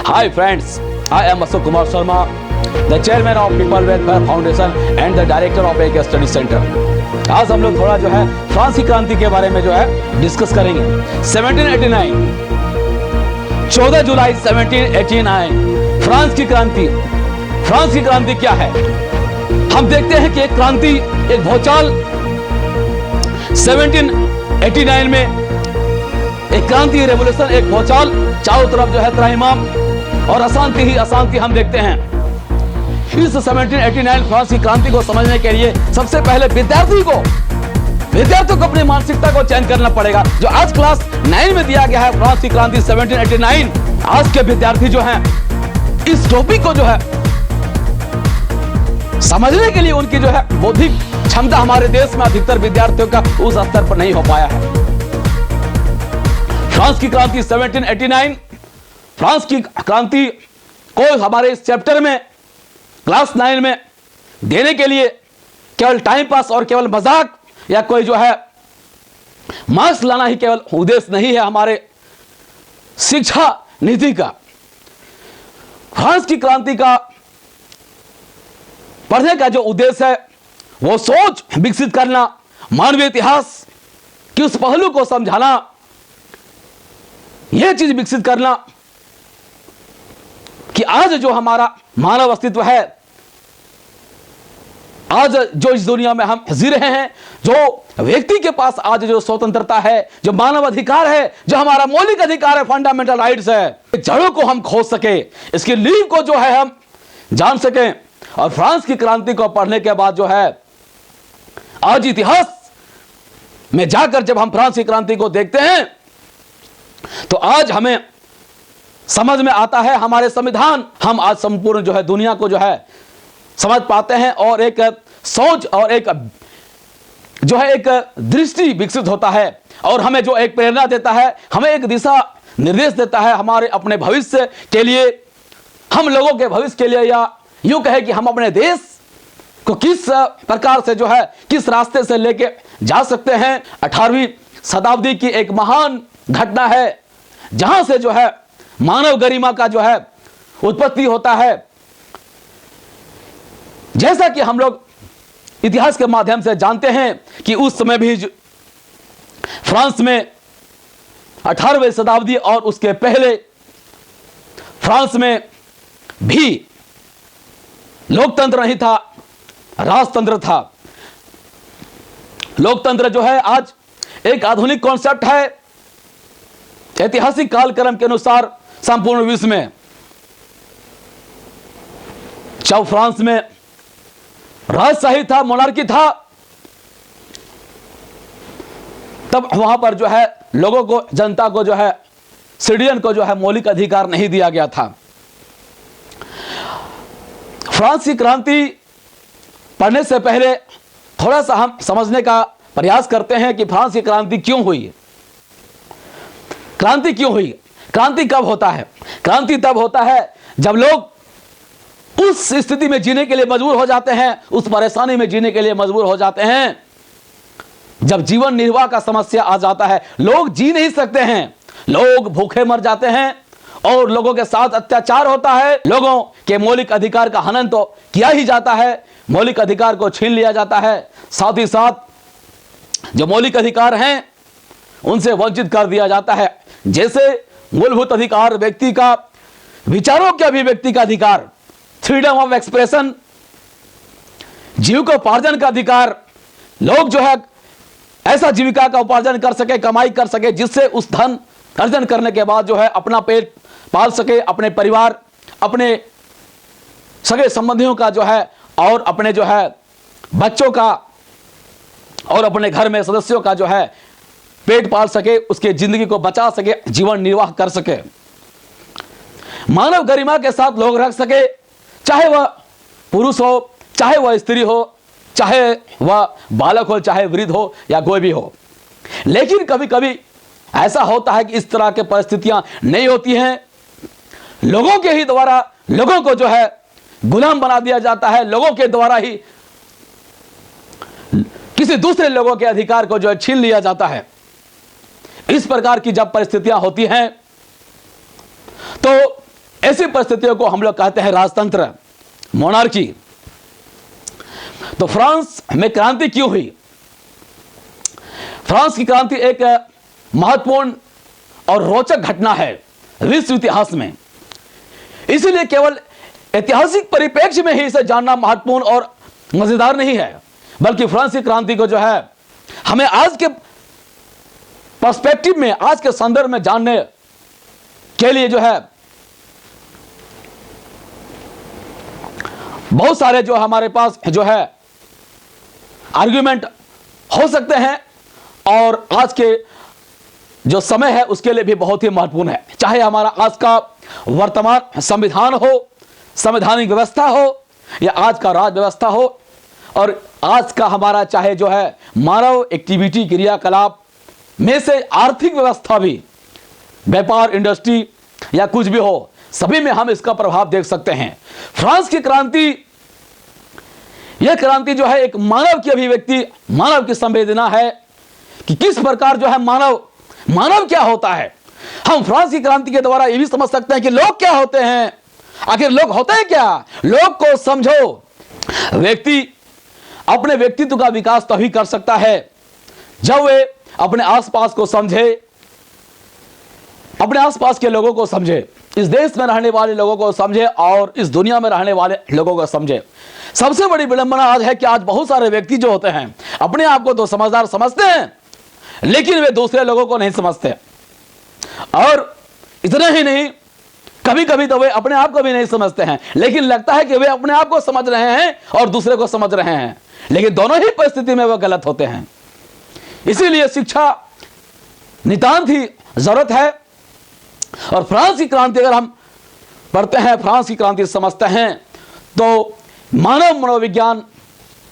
Hi friends, I am Ashok Kumar Sharma, the chairman of People Welfare Foundation and the director of एक study centre. आज हम लोग थोड़ा जो है फ्रांस की क्रांति के बारे में जो है डिस्कस करेंगे। 1789, 14 जुलाई 1789 फ्रांस की क्रांति। फ्रांस की क्रांति क्या है? हम देखते हैं कि एक क्रांति, एक भूचाल 1789 में एक क्रांति, रेवोल्यूशन, एक भूचाल, चारों तरफ जो है त्राहिमाम और अशांति ही अशांति हम देखते हैं। इस 1789 फ्रांस की क्रांति को समझने के लिए सबसे पहले विद्यार्थियों को अपनी मानसिकता को चेंज करना पड़ेगा। जो आज क्लास 9 में दिया गया है फ्रांस की क्रांति 1789, आज के विद्यार्थी जो हैं इस टॉपिक को जो है समझने के लिए उनकी जो है बौद्धिक क्षमता हमारे देश में अधिकतर विद्यार्थियों का उस स्तर पर नहीं हो पाया है। फ्रांस की क्रांति 1789, फ्रांस की क्रांति को हमारे इस चैप्टर में क्लास 9 में देने के लिए केवल टाइम पास और केवल मजाक या कोई जो है मार्क्स लाना ही केवल उद्देश्य नहीं है हमारे शिक्षा नीति का। फ्रांस की क्रांति का पढ़ने का जो उद्देश्य है वो सोच विकसित करना, मानवीय इतिहास की उस पहलू को समझाना, यह चीज विकसित करना कि आज जो हमारा मानव अस्तित्व है, आज जो इस दुनिया में हम जी रहे हैं, जो व्यक्ति के पास आज जो स्वतंत्रता है, जो मानव अधिकार है, जो हमारा मौलिक अधिकार है, फंडामेंटल राइट्स है, जड़ों को हम खोज सके, इसकी नींव को जो है हम जान सकें। और फ्रांस की क्रांति को पढ़ने के बाद जो है आज इतिहास में जाकर जब हम फ्रांस की क्रांति को देखते हैं तो आज हमें समझ में आता है हमारे संविधान, हम आज संपूर्ण जो है दुनिया को जो है समझ पाते हैं और एक सोच और एक जो है एक दृष्टि विकसित होता है और हमें जो एक प्रेरणा देता है, हमें एक दिशा निर्देश देता है हमारे अपने भविष्य के लिए, हम लोगों के भविष्य के लिए, या यूं कहे कि हम अपने देश को किस प्रकार से जो है किस रास्ते से लेके जा सकते हैं। 18वीं शताब्दी की एक महान घटना है जहां से जो है मानव गरिमा का जो है उत्पत्ति होता है। जैसा कि हम लोग इतिहास के माध्यम से जानते हैं कि उस समय भी फ्रांस में 18वीं शताब्दी और उसके पहले फ्रांस में भी लोकतंत्र नहीं था, राजतंत्र था। लोकतंत्र जो है आज एक आधुनिक कॉन्सेप्ट है ऐतिहासिक कालक्रम के अनुसार संपूर्ण विश्व में। जब फ्रांस में राजशाही था, मोनार्की था, तब वहां पर जो है लोगों को, जनता को जो है, सिटीजन को जो है मौलिक अधिकार नहीं दिया गया था। फ्रांस की क्रांति पढ़ने से पहले थोड़ा सा हम समझने का प्रयास करते हैं कि फ्रांस की क्रांति क्यों हुई। क्रांति क्यों हुई? क्रांति कब होता है? क्रांति तब होता है जब लोग उस स्थिति में जीने के लिए मजबूर हो जाते हैं, उस परेशानी में जीने के लिए मजबूर हो जाते हैं, जब जीवन निर्वाह का समस्या आ जाता है, लोग जी नहीं सकते हैं, लोग भूखे मर जाते हैं और लोगों के साथ अत्याचार होता है, लोगों के मौलिक अधिकार का हनन तो किया ही जाता है, मौलिक अधिकार को छीन लिया जाता है, साथ ही साथ जो मौलिक अधिकार हैं उनसे वंचित कर दिया जाता है। जैसे मूलभूत अधिकार, व्यक्ति का विचारों के अभिव्यक्ति का अधिकार, फ्रीडम ऑफ एक्सप्रेशन, जीविकोपार्जन का अधिकार, लोग जो है ऐसा जीविका का उपार्जन कर सके, कमाई कर सके, जिससे उस धन अर्जन करने के बाद जो है अपना पेट पाल सके, अपने परिवार, अपने सगे संबंधियों का जो है और अपने जो है बच्चों का और अपने घर में सदस्यों का जो है पेट पाल सके, उसके जिंदगी को बचा सके, जीवन निर्वाह कर सके, मानव गरिमा के साथ लोग रख सके, चाहे वह पुरुष हो, चाहे वह स्त्री हो, चाहे वह बालक हो, चाहे वृद्ध हो या कोई भी हो। लेकिन कभी कभी ऐसा होता है कि इस तरह के परिस्थितियां नहीं होती हैं, लोगों के ही द्वारा लोगों को जो है गुलाम बना दिया जाता है, लोगों के द्वारा ही किसी दूसरे लोगों के अधिकार को जो है छीन लिया जाता है। इस प्रकार की जब परिस्थितियां होती हैं तो ऐसी परिस्थितियों को हम लोग कहते हैं राजतंत्र, मोनार्की। तो फ्रांस में क्रांति क्यों हुई? फ्रांस की क्रांति एक महत्वपूर्ण और रोचक घटना है विश्व इतिहास में। इसलिए केवल ऐतिहासिक परिप्रेक्ष्य में ही इसे जानना महत्वपूर्ण और मजेदार नहीं है, बल्कि फ्रांसीसी क्रांति को जो है हमें आज के पर्सपेक्टिव में, आज के संदर्भ में जानने के लिए जो है बहुत सारे जो हमारे पास जो है आर्गुमेंट हो सकते हैं, और आज के जो समय है उसके लिए भी बहुत ही महत्वपूर्ण है। चाहे हमारा आज का वर्तमान संविधान हो, संवैधानिक व्यवस्था हो, या आज का राज व्यवस्था हो, और आज का हमारा चाहे जो है मानव एक्टिविटी, क्रियाकलाप में से आर्थिक व्यवस्था भी, व्यापार, इंडस्ट्री या कुछ भी हो, सभी में हम इसका प्रभाव देख सकते हैं। फ्रांस की क्रांति, यह क्रांति जो है एक मानव की अभिव्यक्ति, मानव की संवेदना है कि किस प्रकार जो है मानव क्या होता है। हम फ्रांस की क्रांति के द्वारा यह भी समझ सकते हैं कि लोग क्या होते हैं। आखिर लोग होते हैं क्या? लोग को समझो। व्यक्ति अपने व्यक्तित्व का विकास तभी कर सकता है जब वे अपने आसपास को समझे, अपने आसपास के लोगों को समझे, इस देश में रहने वाले लोगों को समझे और इस दुनिया में रहने वाले लोगों को समझे। सबसे बड़ी विडंबना आज है कि आज बहुत सारे व्यक्ति जो होते हैं अपने आप को तो समझदार समझते हैं, लेकिन वे दूसरे लोगों को नहीं समझते। और इतना ही नहीं, कभी कभी तो वे अपने आप को भी नहीं समझते हैं, लेकिन लगता है कि वे अपने आप को समझ रहे हैं और दूसरे को समझ रहे हैं, लेकिन दोनों ही परिस्थिति में वे गलत होते हैं। इसीलिए शिक्षा नितांत ही जरूरत है। और फ्रांस की क्रांति अगर हम पढ़ते हैं, फ्रांस की क्रांति समझते हैं, तो मानव मनोविज्ञान,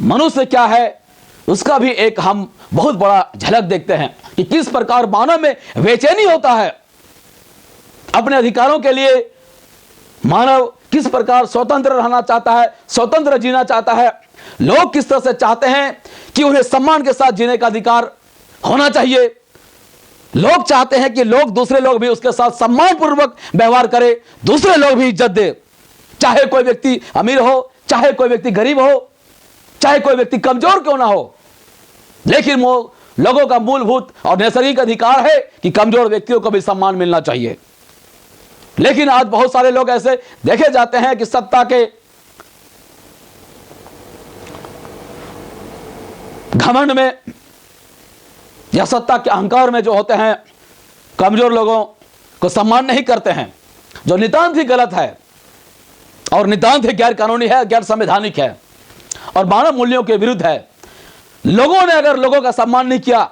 मनुष्य क्या है, उसका भी एक हम बहुत बड़ा झलक देखते हैं कि किस प्रकार मानव में बेचैनी होता है अपने अधिकारों के लिए। मानव किस प्रकार स्वतंत्र रहना चाहता है, स्वतंत्र जीना चाहता है। लोग किस तरह से चाहते हैं कि उन्हें सम्मान के साथ जीने का अधिकार होना चाहिए। लोग चाहते हैं कि दूसरे लोग भी उसके साथ सम्मानपूर्वक व्यवहार करें, दूसरे लोग भी इज्जत दे, चाहे कोई व्यक्ति अमीर हो, चाहे कोई व्यक्ति गरीब हो, चाहे कोई व्यक्ति कमजोर क्यों ना हो। लेकिन वो लोगों का मूलभूत और नैसर्गिक अधिकार है कि कमजोर व्यक्तियों को भी सम्मान मिलना चाहिए। लेकिन आज बहुत सारे लोग ऐसे देखे जाते हैं कि सत्ता के घमंड में या सत्ता के अहंकार में जो होते हैं, कमजोर लोगों को सम्मान नहीं करते हैं, जो नितांत ही गलत है और नितांत ही गैर कानूनी है, गैर संवैधानिक है और मानव मूल्यों के विरुद्ध है। लोगों ने अगर लोगों का सम्मान नहीं किया,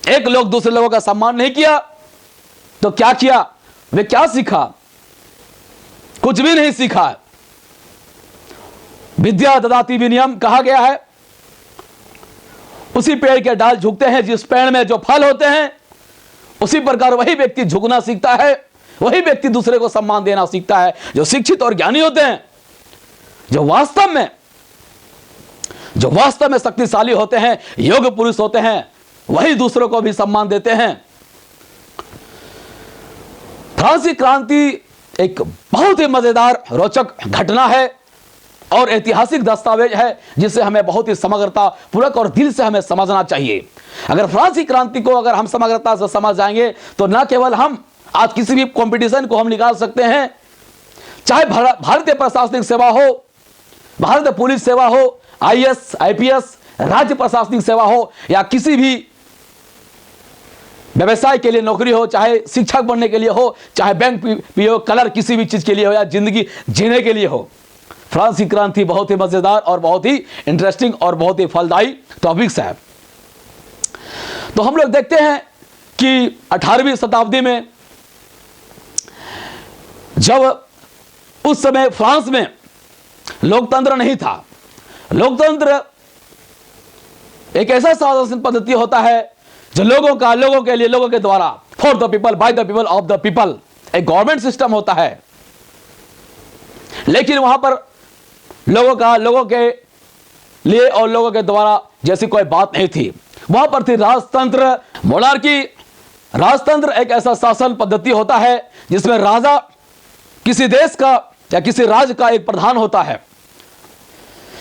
एक लोग दूसरे लोगों का सम्मान नहीं किया, तो क्या किया? वे क्या सीखा? कुछ भी नहीं सीखा। विद्या ददाति विनयम कहा गया है। उसी पेड़ के डाल झुकते हैं जिस पेड़ में जो फल होते हैं, उसी प्रकार वही व्यक्ति झुकना सीखता है, वही व्यक्ति दूसरे को सम्मान देना सीखता है। जो शिक्षित और ज्ञानी होते हैं, जो वास्तव में शक्तिशाली होते हैं, योग्य पुरुष होते हैं, वही दूसरों को भी सम्मान देते हैं। फ्रांसीसी क्रांति एक बहुत ही मजेदार, रोचक घटना है और ऐतिहासिक दस्तावेज है, जिसे हमें बहुत ही समग्रता पूर्वक और दिल से हमें समझना चाहिए। अगर फ्रांसीसी क्रांति को अगर हम समग्रता से समझ जाएंगे, तो न केवल हम आज किसी भी कंपटीशन को हम निकाल सकते हैं, चाहे भारतीय प्रशासनिक सेवा हो, भारतीय पुलिस सेवा हो, आईएएस, आईपीएस, राज्य प्रशासनिक सेवा हो, या किसी भी व्यवसाय के लिए नौकरी हो, चाहे शिक्षक बनने के लिए हो, चाहे बैंक पीओ, कलर किसी भी चीज के लिए हो, या जिंदगी जीने के लिए हो। फ्रांसीसी क्रांति बहुत ही मजेदार और बहुत ही इंटरेस्टिंग और बहुत ही फलदायी टॉपिक्स है। तो हम लोग देखते हैं कि 18वीं शताब्दी में जब उस समय फ्रांस में लोकतंत्र नहीं था। लोकतंत्र एक ऐसा शासन पद्धति होता है जो लोगों के लिए, लोगों के द्वारा, for the people, by the people, of the people, एक गवर्नमेंट सिस्टम होता है। लेकिन वहां पर लोगों के लिए और लोगों के द्वारा जैसी कोई बात नहीं थी। वहां पर थी राजतंत्र, मोनार्की। राजतंत्र एक ऐसा शासन पद्धति होता है जिसमें राजा किसी देश का या किसी राज्य का एक प्रधान होता है,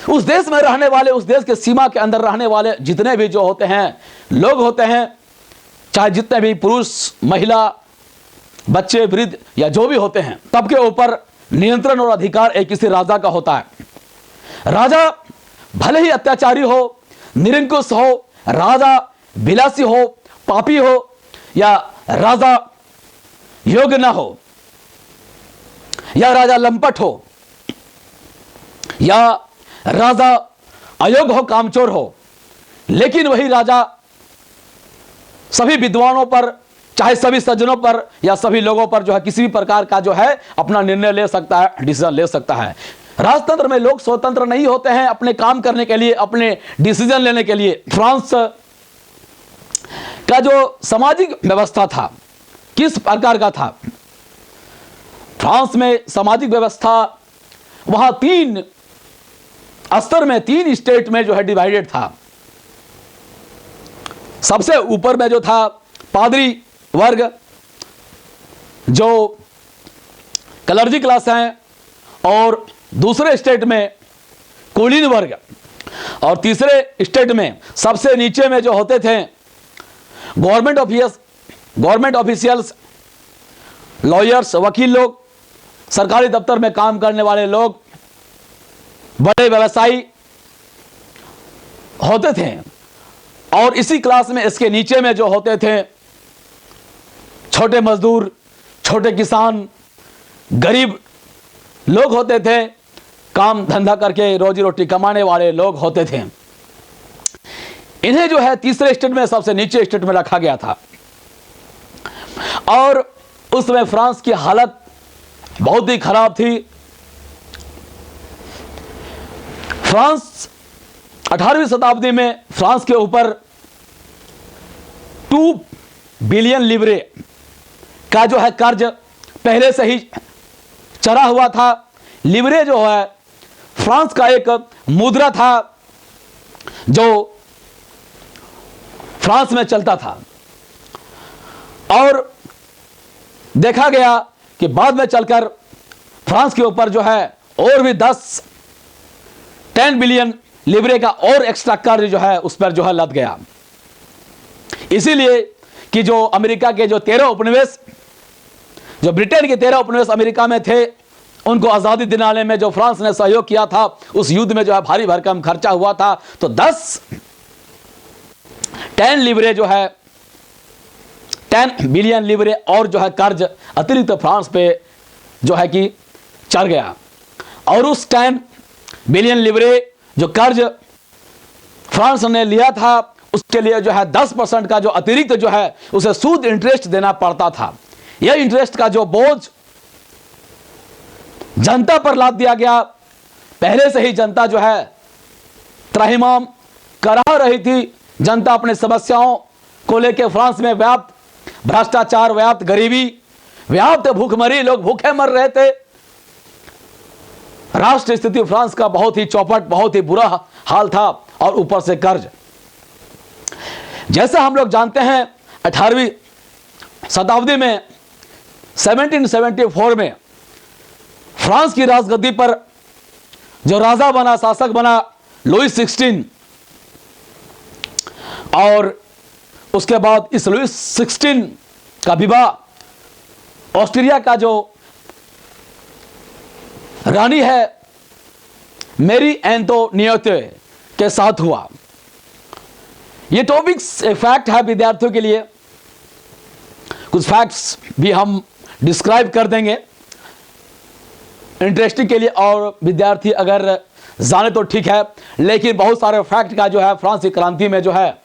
उस देश में रहने वाले, उस देश के सीमा के अंदर रहने वाले जितने भी जो होते हैं लोग होते हैं, चाहे जितने भी पुरुष, महिला, बच्चे, वृद्ध या जो भी होते हैं, सबके ऊपर नियंत्रण और अधिकार एक किसी राजा का होता है। राजा भले ही अत्याचारी हो, निरंकुश हो, राजा विलासी हो, पापी हो, या राजा योग्य ना हो, या राजा लंपट हो, या राजा अयोग्य हो, कामचोर हो, लेकिन वही राजा सभी विद्वानों पर, चाहे सभी सज्जनों पर या सभी लोगों पर जो है किसी भी प्रकार का जो है अपना निर्णय ले सकता है, डिसीजन ले सकता है। राजतंत्र में लोग स्वतंत्र नहीं होते हैं अपने काम करने के लिए, अपने डिसीजन लेने के लिए। फ्रांस का जो सामाजिक व्यवस्था था किस प्रकार का था? फ्रांस में सामाजिक व्यवस्था वहां 3 स्तर में, 3 स्टेट में जो है डिवाइडेड था। सबसे ऊपर में जो था पादरी वर्ग, जो क्लर्जी क्लास हैं, और दूसरे स्टेट में कुलीन वर्ग, और तीसरे स्टेट में सबसे नीचे में जो होते थे गवर्नमेंट ऑफिशियल्स, लॉयर्स, वकील लोग, सरकारी दफ्तर में काम करने वाले लोग, बड़े व्यवसायी होते थे। और इसी क्लास में, इसके नीचे में जो होते थे छोटे मजदूर, छोटे किसान, गरीब लोग होते थे, काम धंधा करके रोजी रोटी कमाने वाले लोग होते थे। इन्हें जो है तीसरे स्टेट में, सबसे नीचे स्टेट में रखा गया था। और उस समय फ्रांस की हालत बहुत ही खराब थी। फ्रांस 18वीं शताब्दी में फ्रांस के ऊपर 2 बिलियन लिवरे का जो है कर्ज पहले से ही चढ़ा हुआ था। लिवरे जो है फ्रांस का एक मुद्रा था जो फ्रांस में चलता था, और देखा गया कि बाद में चलकर फ्रांस के ऊपर जो है और भी 10 बिलियन लिवरे का और एक्स्ट्रा कर्ज जो है उस पर जो है लद गया। इसीलिए कि जो अमेरिका के जो 13 उपनिवेश, जो ब्रिटेन के 13 उपनिवेश अमेरिका में थे, उनको आज़ादी दिलाने में जो फ्रांस ने सहयोग किया था, उस युद्ध में जो है भारी भरकम खर्चा हुआ था। तो 10 लिवरे जो है 10 बिलियन लिवरे और जो है कर्ज अतिरिक्त फ्रांस पे जो है कि चढ़ गया। और उस 10 बिलियन लिवरे जो कर्ज फ्रांस ने लिया था, उसके लिए जो है 10% का जो अतिरिक्त जो है उसे सूद इंटरेस्ट देना पड़ता था। यह इंटरेस्ट का जो बोझ जनता पर लाद दिया गया। पहले से ही जनता जो है त्राहिमाम करा रही थी। जनता अपनी समस्याओं को लेकर फ्रांस में व्याप्त भ्रष्टाचार, व्याप्त गरीबी, व्याप्त भूखमरी, लोग भूखे मर रहे थे। राष्ट्र स्थिति फ्रांस का बहुत ही चौपट, बहुत ही बुरा हाल था, और ऊपर से कर्ज। जैसा हम लोग जानते हैं 18वीं शताब्दी में 1774 में फ्रांस की राजगद्दी पर जो राजा बना, शासक बना, लुईस 16, और उसके बाद इस लुईस 16 का विवाह ऑस्ट्रिया का जो रानी है मेरी एंटोनिएटे के साथ हुआ। ये टॉपिक्स एक फैक्ट है विद्यार्थियों के लिए, कुछ फैक्ट्स भी हम डिस्क्राइब कर देंगे इंटरेस्टिंग के लिए, और विद्यार्थी अगर जाने तो ठीक है, लेकिन बहुत सारे फैक्ट का जो है फ्रांस की क्रांति में जो है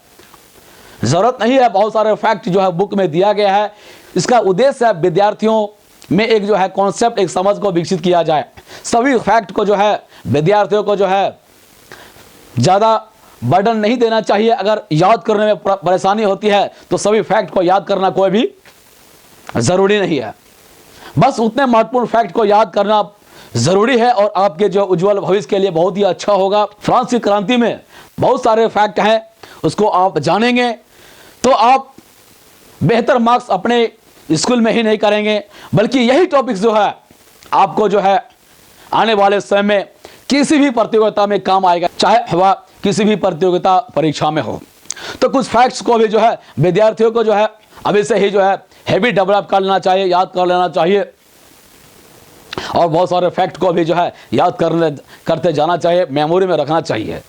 जरूरत नहीं है। बहुत सारे फैक्ट जो है बुक में दिया गया है। इसका उद्देश्य है विद्यार्थियों में एक जो है कॉन्सेप्ट, एक समझ को विकसित किया जाए। सभी फैक्ट को जो है विद्यार्थियों को जो है ज़्यादा बर्डन नहीं देना चाहिए। अगर याद करने में परेशानी होती है तो सभी फैक्ट को याद करना कोई भी ज़रूरी नहीं है। बस उतने महत्वपूर्ण फैक्ट को याद करना ज़रूरी है, और आपके जो उज्जवल भविष्य के लिए बहुत ही अच्छा होगा। फ्रांस की क्रांति में बहुत सारे फैक्ट हैं, उसको आप जानेंगे तो आप बेहतर मार्क्स अपने स्कूल में ही नहीं करेंगे, बल्कि यही टॉपिक्स जो है आपको जो है आने वाले समय में किसी भी प्रतियोगिता में काम आएगा, चाहे वह किसी भी प्रतियोगिता परीक्षा में हो। तो कुछ फैक्ट्स को भी जो है विद्यार्थियों को जो है अभी से ही जो है हैबिट डेवलप कर लेना चाहिए, याद कर लेना चाहिए, और बहुत सारे फैक्ट को भी जो है याद करते जाना चाहिए, मेमोरी में रखना चाहिए।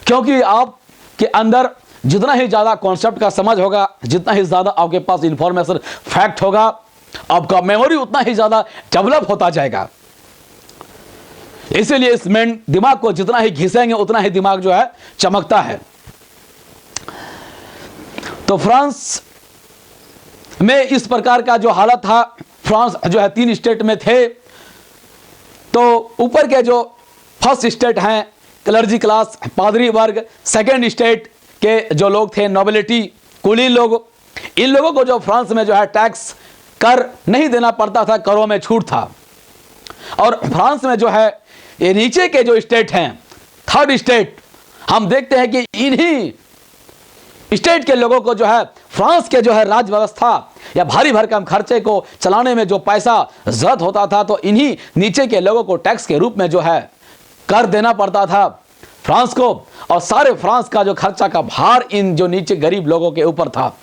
क्योंकि आपके अंदर जितना ही ज़्यादा कॉन्सेप्ट का समझ होगा, जितना ही ज़्यादा आपके पास इंफॉर्मेशन फैक्ट होगा, आपका मेमोरी उतना ही ज़्यादा डेवलप होता जाएगा। इसीलिए इस मेन दिमाग को जितना ही घिसेंगे उतना ही दिमाग जो है चमकता है। तो फ्रांस में इस प्रकार का जो हालत था, फ्रांस जो है 3 स्टेट में थे। तो ऊपर के जो फर्स्ट स्टेट हैं क्लर्जी क्लास, पादरी वर्ग, सेकेंड स्टेट के जो लोग थे नोबिलिटी, कुलीन लोग, इन लोगों को जो फ्रांस में जो है टैक्स कर नहीं देना पड़ता था, करों में छूट था। और फ्रांस में जो है ये नीचे के जो स्टेट हैं, थर्ड स्टेट, हम देखते हैं कि इन्हीं स्टेट के लोगों को जो है फ्रांस के जो है राज्य व्यवस्था या भारी भरकम खर्चे को चलाने में जो पैसा जरूरत होता था, तो इन्हीं नीचे के लोगों को टैक्स के रूप में जो है कर देना पड़ता था फ्रांस को, और सारे फ्रांस का जो खर्चा का भार इन जो नीचे गरीब लोगों के ऊपर था।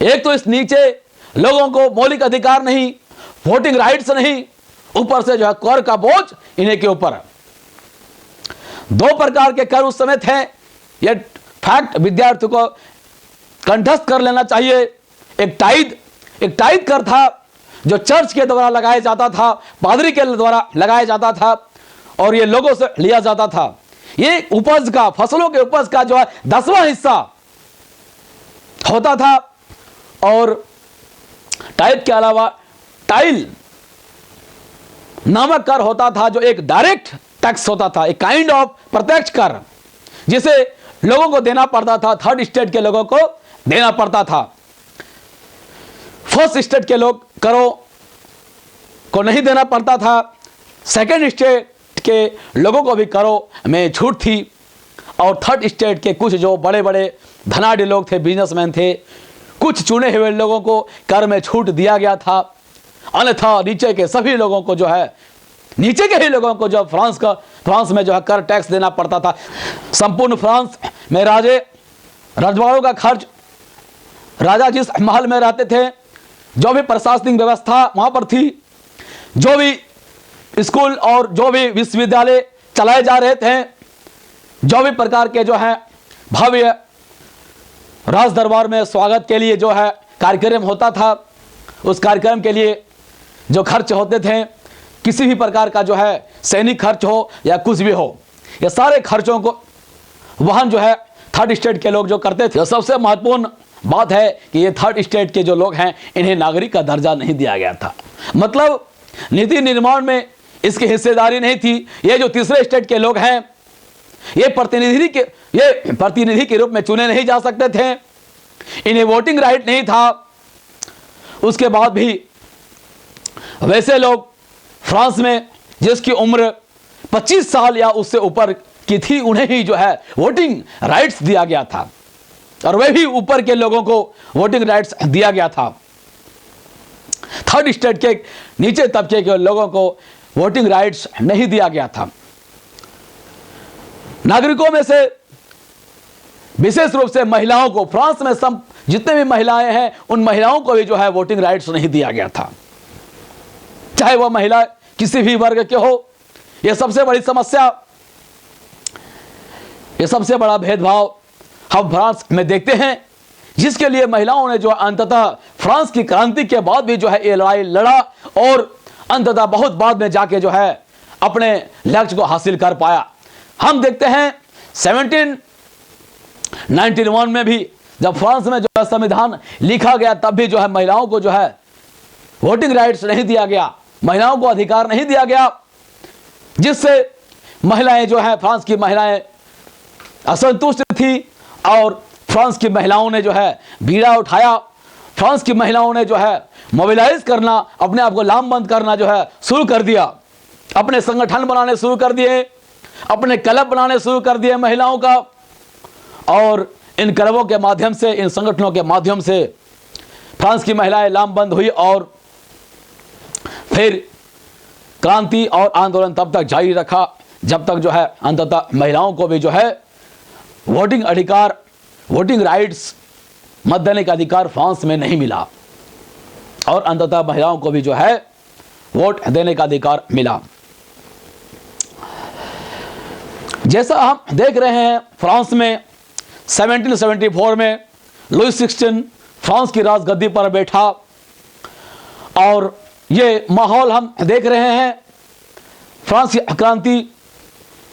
एक तो इस नीचे लोगों को मौलिक अधिकार नहीं, वोटिंग राइट्स नहीं, ऊपर से जो है कर का बोझ इन्हीं के ऊपर। 2 प्रकार के कर उस समय थे, ये फैक्ट विद्यार्थियों को कंठस्थ कर लेना चाहिए। एक टाइद कर था जो चर्च के द्वारा लगाया जाता था, पादरी के द्वारा लगाया जाता था, और ये लोगों से लिया जाता था। ये उपज का, फसलों के उपज का जो है 10वां हिस्सा होता था। और टाइद के अलावा टाइल नामक कर होता था जो एक डायरेक्ट टैक्स होता था, एक काइंड ऑफ प्रत्यक्ष कर, जिसे लोगों को देना पड़ता था, थर्ड स्टेट के लोगों को देना पड़ता था। फर्स्ट स्टेट के लोग करों को नहीं देना पड़ता था, सेकेंड स्टेट के लोगों को भी करों में छूट थी, और थर्ड स्टेट के कुछ जो बड़े बड़े धनाढ़ लोग थे, बिजनेसमैन थे, कुछ चुने हुए लोगों को कर में छूट दिया गया था। अन्यथा नीचे के सभी लोगों को जो है, नीचे के ही लोगों को जो फ्रांस में जो है कर टैक्स देना पड़ता था। संपूर्ण फ्रांस में रजवाड़ों का खर्च, राजा जिस महल में रहते थे, जो भी प्रशासनिक व्यवस्था वहां पर थी, जो भी स्कूल और जो भी विश्वविद्यालय चलाए जा रहे थे, जो भी प्रकार के जो है भव्य राज दरबार में स्वागत के लिए जो है कार्यक्रम होता था, उस कार्यक्रम के लिए जो खर्च होते थे, किसी भी प्रकार का जो है सैनिक खर्च हो या कुछ भी हो, ये सारे खर्चों को वहन जो है थर्ड स्टेट के लोग जो करते थे। सबसे महत्वपूर्ण बात है कि ये थर्ड स्टेट के जो लोग हैं, इन्हें नागरिक का दर्जा नहीं दिया गया था। मतलब नीति निर्माण में इसकी हिस्सेदारी नहीं थी। ये जो तीसरे स्टेट के लोग हैं, ये प्रतिनिधि के रूप में चुने नहीं जा सकते थे, इन्हें वोटिंग राइट नहीं था। उसके बाद भी वैसे लोग फ्रांस में जिसकी उम्र 25 साल या उससे ऊपर की थी, उन्हें ही जो है वोटिंग राइट्स दिया गया था, और वे भी ऊपर के लोगों को वोटिंग राइट्स दिया गया था। थर्ड स्टेट के नीचे तबके के लोगों को वोटिंग राइट्स नहीं दिया गया था। नागरिकों में से विशेष रूप से महिलाओं को, फ्रांस में सब जितने भी महिलाएं हैं, उन महिलाओं को भी जो है वोटिंग राइट्स नहीं दिया गया था, चाहे वह महिला किसी भी वर्ग के हो। यह सबसे बड़ी समस्या, यह सबसे बड़ा भेदभाव हम फ्रांस में देखते हैं, जिसके लिए महिलाओं ने जो अंततः फ्रांस की क्रांति के बाद भी जो है ये लड़ाई लड़ा, और अंततः बहुत बाद में जाके जो है अपने लक्ष्य को हासिल कर पाया। हम देखते हैं 1791 में भी जब फ्रांस में जो है संविधान लिखा गया, तब भी जो है महिलाओं को जो है वोटिंग राइट्स नहीं दिया गया, महिलाओं को अधिकार नहीं दिया गया, जिससे महिलाएं जो है, फ्रांस की महिलाएं असंतुष्ट थी, और फ्रांस की महिलाओं ने जो है बीड़ा उठाया। फ्रांस की महिलाओं ने जो है मोबिलाइज करना, अपने आप को लामबंद करना जो है शुरू कर दिया, अपने संगठन बनाने शुरू कर दिए, अपने क्लब बनाने शुरू कर दिए महिलाओं का, और इन क्लबों के माध्यम से, इन संगठनों के माध्यम से फ्रांस की महिलाएं लामबंद हुई, और फिर क्रांति और आंदोलन तब तक जारी रखा जब तक जो है अंततः महिलाओं को भी जो है वोटिंग अधिकार, वोटिंग राइट्स, मत देने का अधिकार फ्रांस में नहीं मिला और अंततः महिलाओं को भी जो है वोट देने का अधिकार मिला। जैसा हम देख रहे हैं फ्रांस में 1774 में लुई 16 फ्रांस की राजगद्दी पर बैठा और ये माहौल हम देख रहे हैं। फ्रांस की क्रांति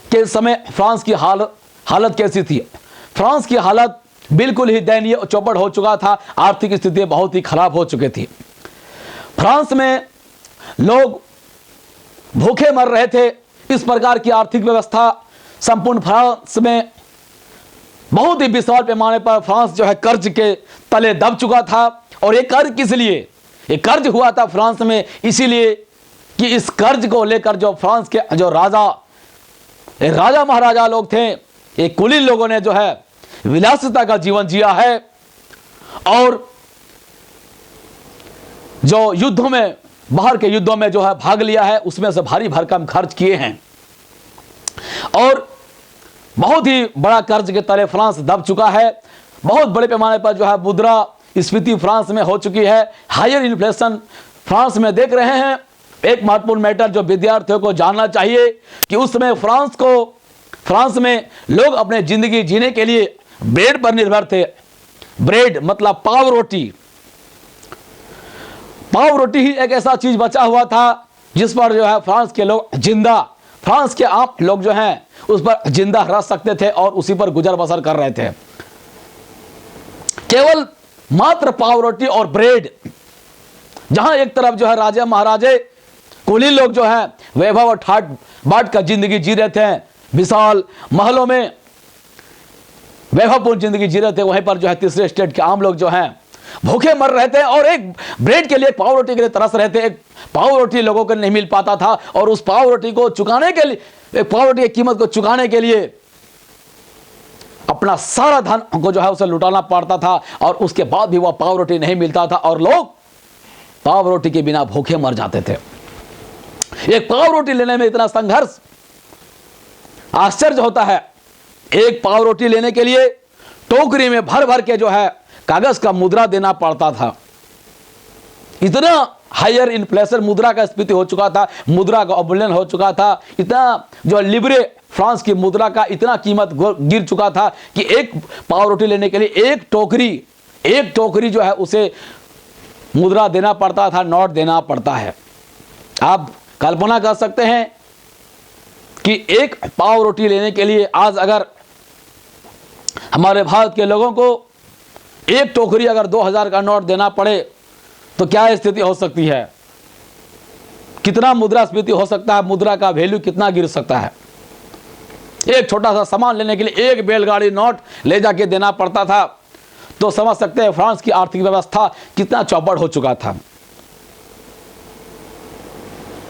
के समय फ्रांस की हालत कैसी थी? फ्रांस की हालत बिल्कुल ही दयनीय और चौपट हो चुका था, आर्थिक स्थिति बहुत ही खराब हो चुकी थी। फ्रांस में लोग भूखे मर रहे थे। इस प्रकार की आर्थिक व्यवस्था संपूर्ण फ्रांस में बहुत ही विशाल पैमाने पर फ्रांस जो है कर्ज के तले दब चुका था। और ये कर्ज किस लिए? ये कर्ज हुआ था फ्रांस में इसीलिए कि इस कर्ज को लेकर जो फ्रांस के जो राजा महाराजा लोग थे, ये कुलीन लोगों ने जो है विलासिता का जीवन जिया है और जो युद्धों में, बाहर के युद्धों में जो है भाग लिया है, उसमें से भारी भरकम खर्च किए हैं और बहुत ही बड़ा कर्ज के तले फ्रांस दब चुका है। बहुत बड़े पैमाने पर जो है मुद्रा स्फीति फ्रांस में हो चुकी है, हायर इन्फ्लेशन फ्रांस में देख रहे हैं। एक महत्वपूर्ण मैटर जो विद्यार्थियों को जानना चाहिए कि उस समय फ्रांस में लोग अपने जिंदगी जीने के लिए ब्रेड पर निर्भर थे। ब्रेड मतलब पाव रोटी। पाव रोटी ही एक ऐसा चीज बचा हुआ था जिस पर जो है फ्रांस के लोग फ्रांस के आम लोग जो हैं उस पर जिंदा रह सकते थे और उसी पर गुजर बसर कर रहे थे। केवल मात्र पाव रोटी और ब्रेड। जहां एक तरफ जो है राजा महाराजे कुलीन लोग जो है वैभव और ठाट बाट का जिंदगी जी रहे थे, विशाल महलों में वैभवपूर्ण जिंदगी जी रहे थे, वहीं पर जो है तीसरे स्टेट के आम लोग जो हैं भूखे मर रहे थे और एक ब्रेड के लिए, पाव रोटी के लिए तरस रहे थे। एक पाव रोटी लोगों को नहीं मिल पाता था और उस पाव रोटी को चुकाने के लिए, एक पाव रोटी की कीमत को चुकाने के लिए अपना सारा धन को जो है उसे लुटाना पड़ता था और उसके बाद भी वह पाव रोटी नहीं मिलता था और लोग पाव रोटी के बिना भूखे मर जाते थे। एक पाव रोटी लेने में इतना संघर्ष, आश्चर्य होता है। एक पाव रोटी लेने के लिए टोकरी में भर भर के जो है कागज का मुद्रा देना पड़ता था। इतना हायर इन्फ्लेशन, मुद्रा का स्फीति हो चुका था, मुद्रा का अवमूल्यन हो चुका था, इतना जो लिब्रे फ्रांस की मुद्रा का इतना कीमत गिर चुका था कि एक पाव रोटी लेने के लिए एक टोकरी जो है उसे मुद्रा देना पड़ता था, नोट देना पड़ता है। आप कल्पना कर सकते हैं कि एक पाव रोटी लेने के लिए आज अगर हमारे भारत के लोगों को एक टोकरी अगर 2000 का नोट देना पड़े तो क्या स्थिति हो सकती है? कितना मुद्रास्फीति हो सकता है? मुद्रा का वैल्यू कितना गिर सकता है? एक छोटा सा सामान लेने के लिए एक बैलगाड़ी नोट ले जाके देना पड़ता था। तो समझ सकते हैं फ्रांस की आर्थिक व्यवस्था कितना चौपट हो चुका था।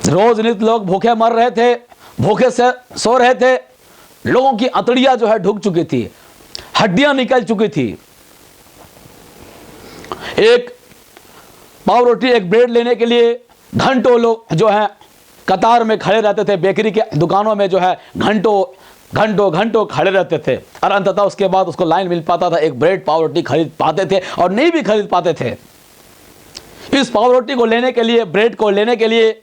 रोज नित लोग भूखे मर रहे थे, भूखे से सो रहे थे, लोगों की अंतड़ियां जो है ढुक चुकी थी, हड्डियां निकल चुकी थी। एक पाव रोटी, एक ब्रेड लेने के लिए घंटों लोग जो है कतार में खड़े रहते थे। बेकरी के दुकानों में जो है घंटों खड़े रहते थे और अंततः उसके बाद उसको लाइन मिल पाता था, एक ब्रेड पाव रोटी खरीद पाते थे और नहीं भी खरीद पाते थे। इस पाव रोटी को लेने के लिए, ब्रेड को लेने के लिए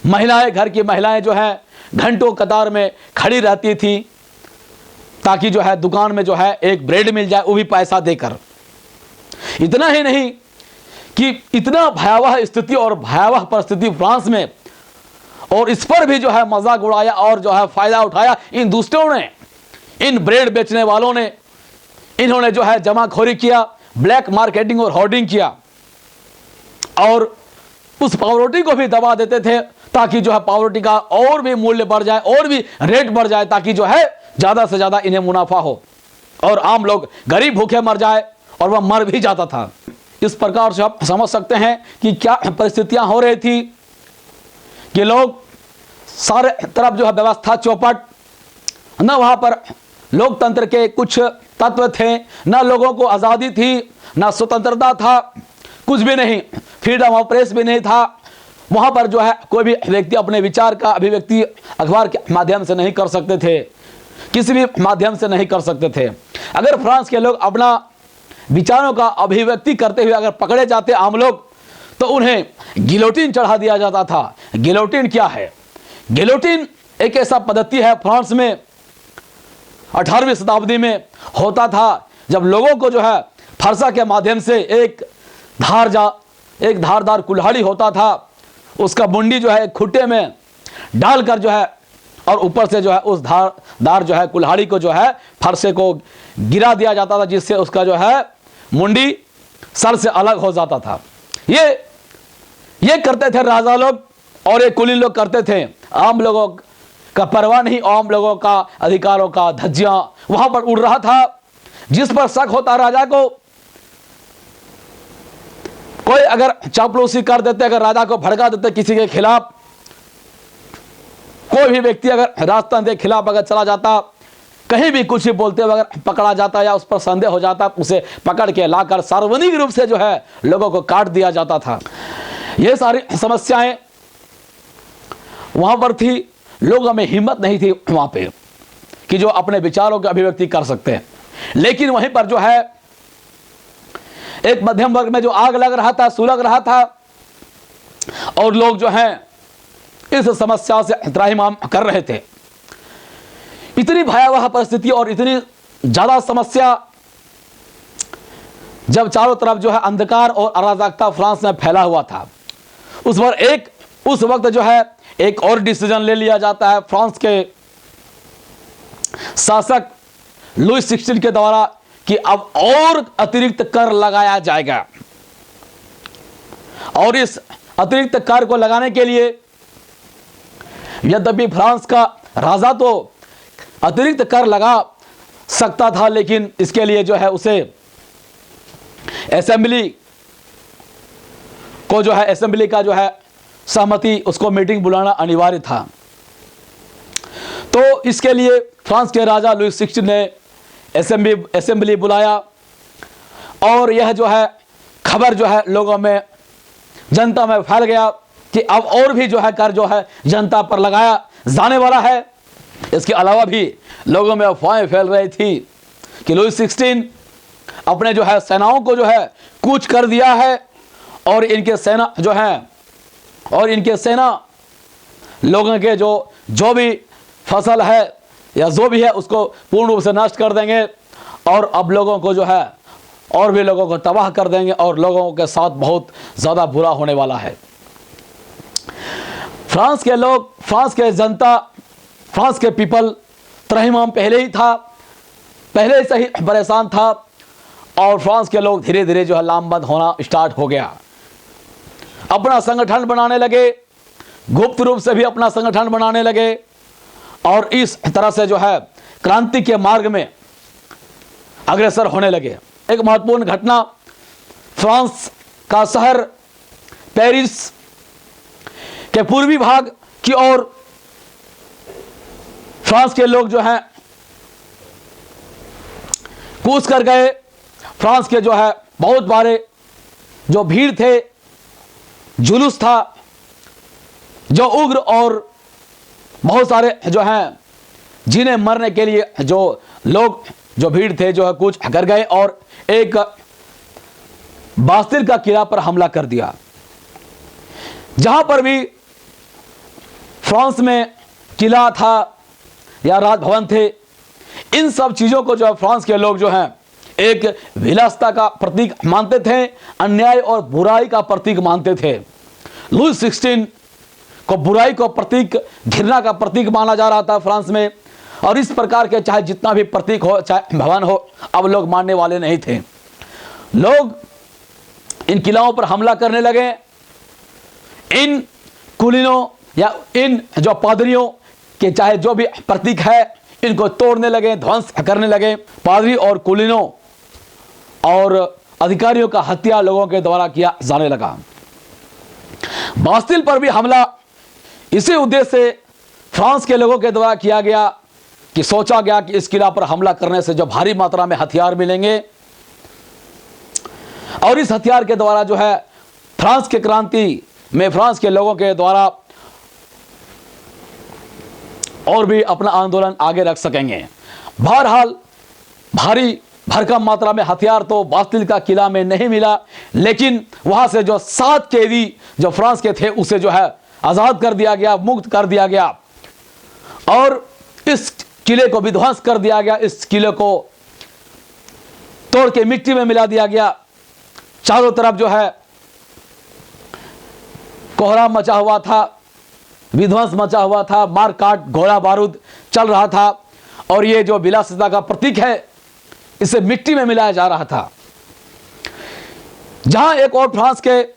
महिलाएं, घर की महिलाएं जो है घंटों कतार में खड़ी रहती थी ताकि जो है दुकान में जो है एक ब्रेड मिल जाए, वो भी पैसा देकर। इतना ही नहीं कि इतना भयावह स्थिति और भयावह परिस्थिति फ्रांस में, और इस पर भी जो है मजाक उड़ाया और जो है फायदा उठाया इन दूसरों ने, इन ब्रेड बेचने वालों ने। इन्होंने जो है जमाखोरी किया, ब्लैक मार्केटिंग और होर्डिंग किया और उस पाव रोटी को भी दबा देते थे ताकि जो है पाव रोटी का और भी मूल्य बढ़ जाए और भी रेट बढ़ जाए ताकि जो है ज्यादा से ज्यादा इन्हें मुनाफा हो और आम लोग गरीब भूखे मर जाए, और वह मर भी जाता था। इस प्रकार से आप समझ सकते हैं कि क्या परिस्थितियां हो रही थी कि लोग सारे तरफ जो है व्यवस्था चौपट, न वहां पर लोकतंत्र के कुछ तत्व थे, न लोगों को आज़ादी थी, न स्वतंत्रता था, कुछ भी नहीं, फ्रीडम ऑफ प्रेस भी नहीं था। वहां पर जो है कोई भी व्यक्ति अपने विचार का अभिव्यक्ति अखबार के माध्यम से नहीं कर सकते थे, किसी भी माध्यम से नहीं कर सकते थे। अगर फ्रांस के लोग अपना विचारों का अभिव्यक्ति करते हुए अगर पकड़े जाते आम लोग, तो उन्हें गिलोटिन चढ़ा दिया जाता था। गिलोटिन क्या है? गिलोटिन एक ऐसा पद्धति है फ्रांस में 18वीं शताब्दी में होता था, जब लोगों को जो है फरसा के माध्यम से एक धारदार कुल्हाड़ी होता था, उसका मुंडी जो है एक खुट्टे में डालकर जो है और ऊपर से जो है उस धारदार जो है कुल्हाड़ी को जो है फरसे को गिरा दिया जाता था, जिससे उसका जो है मुंडी सर से अलग हो जाता था। ये करते थे राजा लोग और ये कुलीन लोग करते थे। आम लोगों का परवाह नहीं, आम लोगों का अधिकारों का धज्जियां वहां पर उड़ रहा था। जिस पर शक होता राजा को, कोई अगर चापलूसी कर देते, अगर राजा को भड़का देते किसी के खिलाफ, कोई भी व्यक्ति अगर राजतंत्र के खिलाफ अगर चला जाता, कहीं भी कुछ भी बोलते हुए अगर पकड़ा जाता या उस पर संदेह हो जाता, उसे पकड़ के लाकर सार्वजनिक रूप से जो है लोगों को काट दिया जाता था। ये सारी समस्याएं वहां पर थी। लोगों में हिम्मत नहीं थी वहां पे कि जो अपने विचारों की अभिव्यक्ति कर सकते हैं। लेकिन वहीं पर जो है एक मध्यम वर्ग में जो आग लग रहा था, सुलग रहा था, और लोग जो हैं इस समस्या से त्राहिमाम कर रहे थे। इतनी भयावह परिस्थिति और इतनी ज्यादा समस्या, जब चारों तरफ जो है अंधकार और अराजकता फ्रांस में फैला हुआ था, उस वक्त जो है एक और डिसीजन ले लिया जाता है फ्रांस के शासक लुई 16 के द्वारा कि अब और अतिरिक्त कर लगाया जाएगा। और इस अतिरिक्त कर को लगाने के लिए, यद्यपि फ्रांस का राजा तो अतिरिक्त कर लगा सकता था, लेकिन इसके लिए जो है उसे असेंबली का जो है सहमति, उसको मीटिंग बुलाना अनिवार्य था। तो इसके लिए फ्रांस के राजा लुई 16 ने असेंबली बुलाया, और यह जो है खबर जो है लोगों में, जनता में फैल गया कि अब और भी जो है कर जो है जनता पर लगाया जाने वाला है। इसके अलावा भी लोगों में अफवाहें फैल रही थी कि लुई 16 अपने जो है सेनाओं को जो है कूच कर दिया है, और इनके सेना लोगों के जो भी फसल है या जो भी है उसको पूर्ण रूप से नष्ट कर देंगे, और अब लोगों को जो है और भी लोगों को तबाह कर देंगे, और लोगों के साथ बहुत ज़्यादा बुरा होने वाला है। फ्रांस के लोग, फ्रांस के जनता, फ्रांस के पीपल त्राहिमाम पहले से ही परेशान था, और फ्रांस के लोग धीरे धीरे जो है लामबंद होना स्टार्ट हो गया। अपना संगठन बनाने लगे, गुप्त रूप से भी अपना संगठन बनाने लगे, और इस तरह से जो है क्रांति के मार्ग में अग्रसर होने लगे। एक महत्वपूर्ण घटना, फ्रांस का शहर पेरिस के पूर्वी भाग की ओर फ्रांस के लोग जो हैं कूच कर गए। फ्रांस के जो है बहुत बारे जो भीड़ थे, जुलूस था, जो उग्र, और बहुत सारे जो हैं जिन्हें मरने के लिए जो लोग, जो भीड़ थे, जो है कूच कर गए और एक बास्तिल का किला पर हमला कर दिया। जहां पर भी फ्रांस में किला था या राजभवन थे, इन सब चीजों को जो है फ्रांस के लोग जो हैं एक विलासिता का प्रतीक मानते थे, अन्याय और बुराई का प्रतीक मानते थे। लुई 16 को बुराई को प्रतीक, घृणा का प्रतीक माना जा रहा था फ्रांस में, और इस प्रकार के चाहे जितना भी प्रतीक हो, चाहे भवन हो, अब लोग मानने वाले नहीं थे। लोग इन किलाओं पर हमला करने लगे, इन कुलीनों या इन जो पादरियों के चाहे जो भी प्रतीक है इनको तोड़ने लगे, ध्वंस करने लगे। पादरी और कुलीनों और अधिकारियों का हत्या लोगों के द्वारा किया जाने लगा। बास्तिल पर भी हमला इसी उद्देश्य से फ्रांस के लोगों के द्वारा किया गया कि सोचा गया कि इस किला पर हमला करने से जो भारी मात्रा में हथियार मिलेंगे, और इस हथियार के द्वारा जो है फ्रांस की क्रांति में फ्रांस के लोगों के द्वारा और भी अपना आंदोलन आगे रख सकेंगे। बहरहाल भारी भरकम मात्रा में हथियार तो बास्तिल का किला में नहीं मिला, लेकिन वहां से जो 7 कैदी जो फ्रांस के थे उसे जो है आजाद कर दिया गया, मुक्त कर दिया गया और इस किले को विध्वंस कर दिया गया। इस किले को तोड़ के मिट्टी में मिला दिया गया। चारों तरफ जो है कोहराम मचा हुआ था, विध्वंस मचा हुआ था, मार काट गोला बारूद चल रहा था और ये जो विलासिता का प्रतीक है इसे मिट्टी में मिलाया जा रहा था। जहां एक और फ्रांस के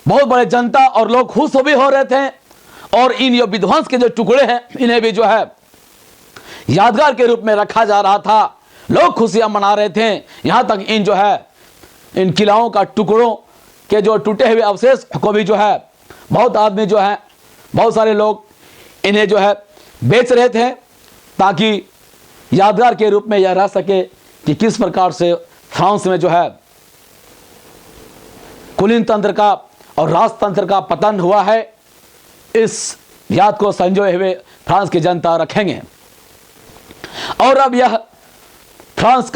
बहुत बड़े जनता और लोग खुश भी हो रहे थे और इन ये विध्वंस के जो टुकड़े हैं इन्हें भी जो है यादगार के रूप में रखा जा रहा था। लोग खुशियां मना रहे थे। यहां तक इन जो है इन किलाओं का टुकड़ों के जो टूटे हुए अवशेष को भी जो है बहुत आदमी जो है बहुत सारे लोग इन्हें जो है बेच रहे थे ताकि यादगार के रूप में यह रह सके कि किस प्रकार से फ्रांस में जो है कुलीन तंत्र का और राजतंत्र का पतन हुआ है। इस याद को संजोए हुए फ्रांस की जनता रखेंगे। और अब यह फ्रांस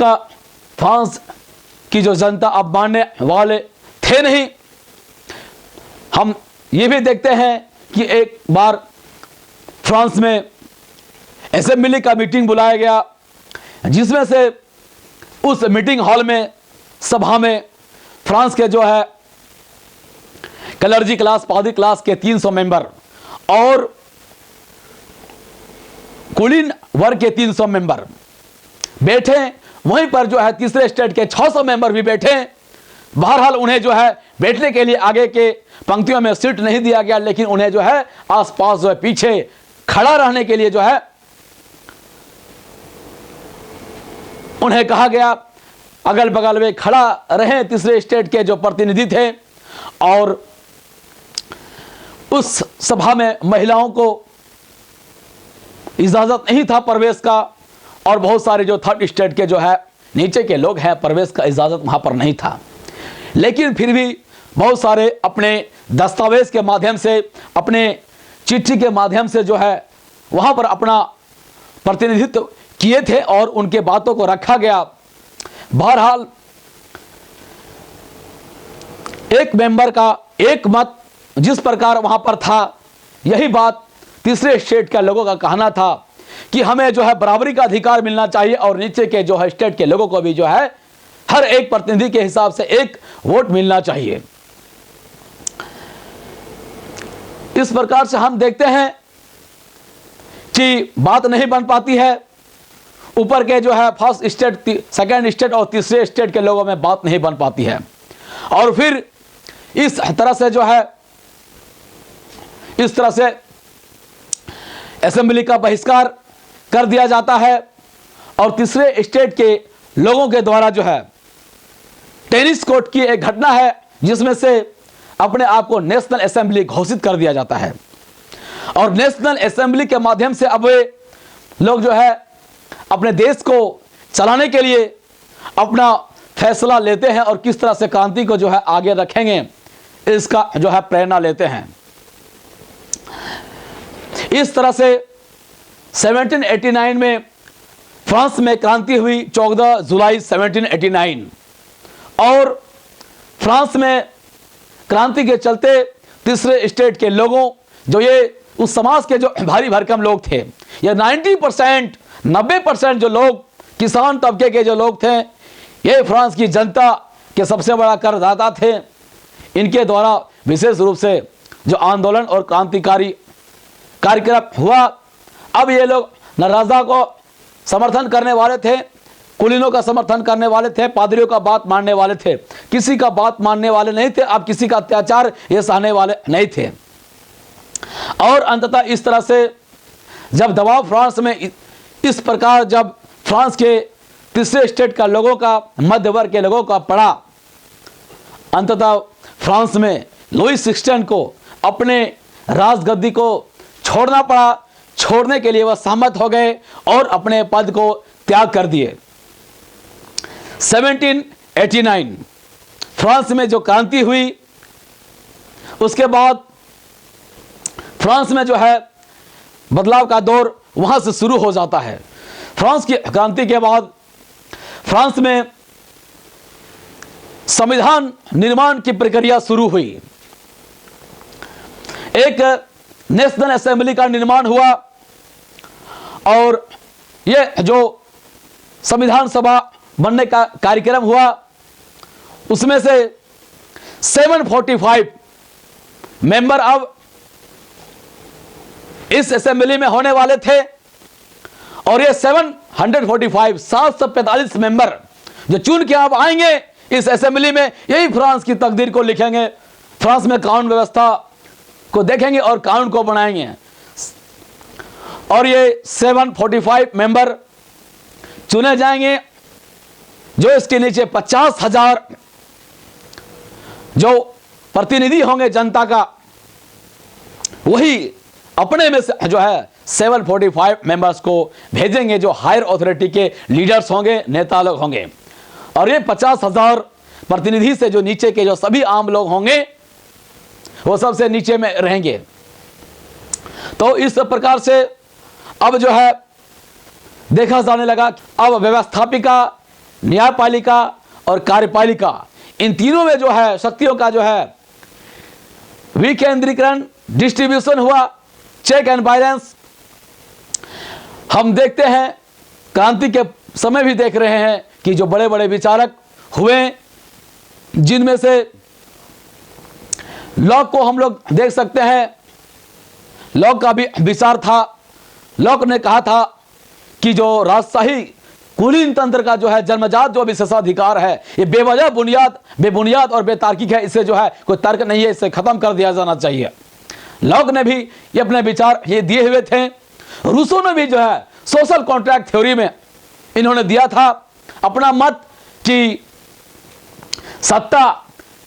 की जो जनता अब मानने वाले थे नहीं। हम ये भी देखते हैं कि एक बार फ्रांस में असेंबली का मीटिंग बुलाया गया, जिसमें से उस मीटिंग हॉल में सभा में फ्रांस के जो है क्लर्जी क्लास पादरी क्लास के 300 मेंबर और कुलीन वर्ग के 300 मेंबर बैठे। वहीं पर जो है तीसरे स्टेट के 600 मेंबर भी बैठे। बहरहाल उन्हें जो है बैठने के लिए आगे के पंक्तियों में सीट नहीं दिया गया, लेकिन उन्हें जो है आसपास जो है पीछे खड़ा रहने के लिए जो है उन्हें कहा गया। अगल बगल में खड़ा रहे तीसरे स्टेट के जो प्रतिनिधि थे और उस सभा में महिलाओं को इजाजत नहीं था प्रवेश का और बहुत सारे जो थर्ड स्टेट के जो है नीचे के लोग हैं प्रवेश का इजाजत वहां पर नहीं था। लेकिन फिर भी बहुत सारे अपने दस्तावेज के माध्यम से अपने चिट्ठी के माध्यम से जो है वहां पर अपना प्रतिनिधित्व किए थे और उनके बातों को रखा गया। बहरहाल एक मेंबर का एक मत जिस प्रकार वहां पर था, यही बात तीसरे स्टेट के लोगों का कहना था कि हमें जो है बराबरी का अधिकार मिलना चाहिए और नीचे के जो है स्टेट के लोगों को भी जो है हर एक प्रतिनिधि के हिसाब से एक वोट मिलना चाहिए। इस प्रकार से हम देखते हैं कि बात नहीं बन पाती है। ऊपर के जो है फर्स्ट स्टेट, सेकंड स्टेट और तीसरे स्टेट के लोगों में बात नहीं बन पाती है और फिर इस तरह से असेंबली का बहिष्कार कर दिया जाता है और तीसरे स्टेट के लोगों के द्वारा जो है टेनिस कोर्ट की एक घटना है जिसमें से अपने आप को नेशनल असेंबली घोषित कर दिया जाता है और नेशनल असेंबली के माध्यम से अब वे लोग जो है अपने देश को चलाने के लिए अपना फैसला लेते हैं और किस तरह से क्रांति को जो है आगे रखेंगे इसका जो है प्रेरणा लेते हैं। इस तरह से 1789 में फ्रांस में क्रांति हुई 14 जुलाई 1789 और फ्रांस में क्रांति के चलते तीसरे स्टेट के लोगों जो ये उस समाज के जो भारी भरकम लोग थे, ये 90% जो लोग किसान तबके के जो लोग थे, ये फ्रांस की जनता के सबसे बड़ा करदाता थे। इनके द्वारा विशेष रूप से जो आंदोलन और क्रांतिकारी कार्यक्रम हुआ। अब ये लोग न राजा को समर्थन करने वाले थे, कुलीनों का समर्थन करने वाले थे, पादरियों का बात मानने वाले थे, किसी का बात मानने वाले नहीं थे। अब किसी का अत्याचार ये सहने वाले नहीं थे और अंततः इस तरह से जब दबाव फ्रांस में इस प्रकार जब फ्रांस के तीसरे स्टेट का लोगों का मध्य वर्ग के लोगों का पड़ा, अंततः फ्रांस में लुई 16 को अपने राजगद्दी को छोड़ना पड़ा। छोड़ने के लिए वह सहमत हो गए और अपने पद को त्याग कर दिए। 1789 फ्रांस में जो क्रांति हुई उसके बाद फ्रांस में जो है बदलाव का दौर वहां से शुरू हो जाता है। फ्रांस की क्रांति के बाद फ्रांस में संविधान निर्माण की प्रक्रिया शुरू हुई। एक नेशनल असेंबली का निर्माण हुआ और यह जो संविधान सभा बनने का कार्यक्रम हुआ, उसमें से 745 मेंबर अब इस असेंबली में होने वाले थे और ये 745 मेंबर जो चुन के अब आएंगे इस असेंबली में, यही फ्रांस की तकदीर को लिखेंगे, फ्रांस में कानून व्यवस्था को देखेंगे और कानून को बनाएंगे। और ये 745 मेंबर चुने जाएंगे जो इसके नीचे 50,000 जो प्रतिनिधि होंगे जनता का, वही अपने में से जो है 745 मेंबर्स को भेजेंगे जो हायर अथॉरिटी के लीडर्स होंगे, नेता लोग होंगे। और ये 50,000 प्रतिनिधि से जो नीचे के जो सभी आम लोग होंगे वो सबसे नीचे में रहेंगे। तो इस प्रकार से अब जो है देखा जाने लगा अब व्यवस्थापिका, न्यायपालिका और कार्यपालिका, इन तीनों में जो है शक्तियों का जो है विकेंद्रीकरण, डिस्ट्रीब्यूशन हुआ, चेक एंड बैलेंस। हम देखते हैं क्रांति के समय भी देख रहे हैं कि जो बड़े बड़े विचारक हुए, जिनमें से लॉक को हम लोग देख सकते हैं। लॉक का भी विचार था। लॉक ने कहा था कि जो राजशाही कुलीन तंत्र का जो है जन्मजात जो विशेषाधिकार है, ये बेवजह बेबुनियाद और बेतार्किक है, इसे जो है कोई तर्क नहीं है, इसे खत्म कर दिया जाना चाहिए। लॉक ने भी ये अपने विचार ये दिए हुए थे। रूसो ने भी जो है सोशल कॉन्ट्रैक्ट थ्योरी में इन्होंने दिया था अपना मत कि सत्ता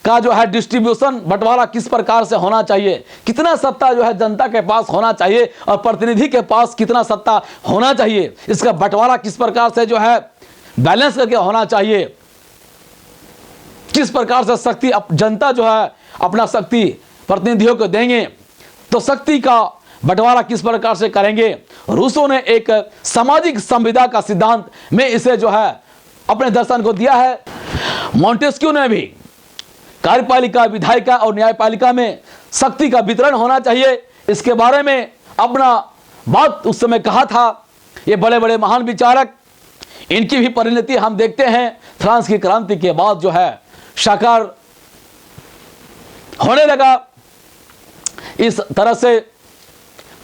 का जो है डिस्ट्रीब्यूशन, बंटवारा किस प्रकार से होना चाहिए, कितना सत्ता जो है जनता के पास होना चाहिए और प्रतिनिधि के पास कितना सत्ता होना चाहिए, इसका बंटवारा किस प्रकार से जो है बैलेंस करके होना चाहिए, किस प्रकार से शक्ति जनता जो है अपना शक्ति प्रतिनिधियों को देंगे, तो शक्ति का बंटवारा किस प्रकार से करेंगे। रूसो ने एक सामाजिक संविदा का सिद्धांत में इसे जो है अपने दर्शन को दिया है। मॉन्टेस्क्यू ने भी कार्यपालिका, विधायिका और न्यायपालिका में शक्ति का वितरण होना चाहिए, इसके बारे में अपना बात उस समय कहा था। ये बड़े बड़े महान विचारक, इनकी भी परिणति हम देखते हैं फ्रांस की क्रांति के बाद जो है साकार होने लगा। इस तरह से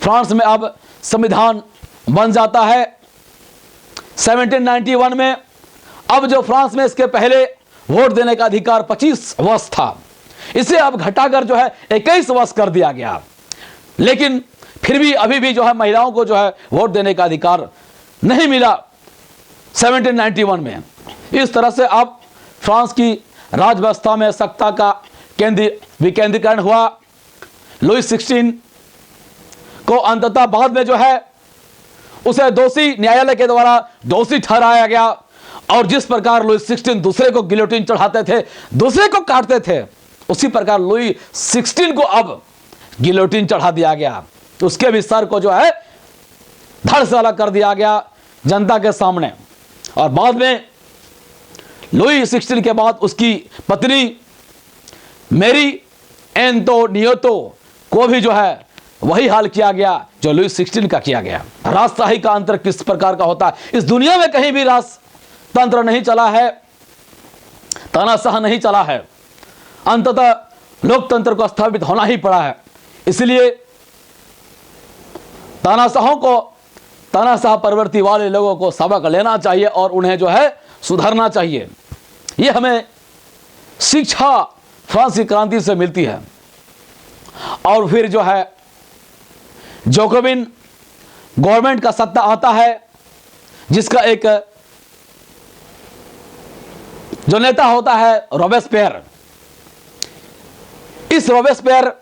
फ्रांस में अब संविधान बन जाता है 1791 में। अब जो फ्रांस में इसके पहले वोट देने का अधिकार 25 वर्ष था, इसे अब घटाकर जो है 21 वर्ष कर दिया गया। लेकिन फिर भी अभी भी जो है महिलाओं को जो है वोट देने का अधिकार नहीं मिला 1791 में। इस तरह से अब फ्रांस की राज व्यवस्था में सत्ता का विकेंद्रीकरण हुआ। लुई 16 को अंततः बाद में जो है उसे दोषी, न्यायालय के द्वारा दोषी ठहराया गया। और जिस प्रकार लुई 16 दूसरे को गिलोटिन चढ़ाते थे, दूसरे को काटते थे, उसी प्रकार लुई 16 को अब गिलोटिन चढ़ा दिया गया। तो उसके भी सर को जो है धड़ से अलग कर दिया गया जनता के सामने। और बाद में लुई 16 के बाद उसकी पत्नी मेरी एंटोनिएटो को भी जो है वही हाल किया गया जो लुई 16 का किया गया। राजशाही का अंतर किस प्रकार का होता है, इस दुनिया में कहीं भी राजतंत्र नहीं चला है, तानाशाह नहीं चला है, अंततः लोकतंत्र को स्थापित होना ही पड़ा है। इसलिए तानाशाह प्रवृत्ति वाले लोगों को सबक लेना चाहिए और उन्हें जो है सुधरना चाहिए। ये हमें शिक्षा फ्रांसीसी क्रांति से मिलती है। और फिर जो है जोकोबिन गवर्नमेंट का सत्ता आता है, जिसका एक जो नेता होता है रोबेस्पियर। इस रोबेस्पियर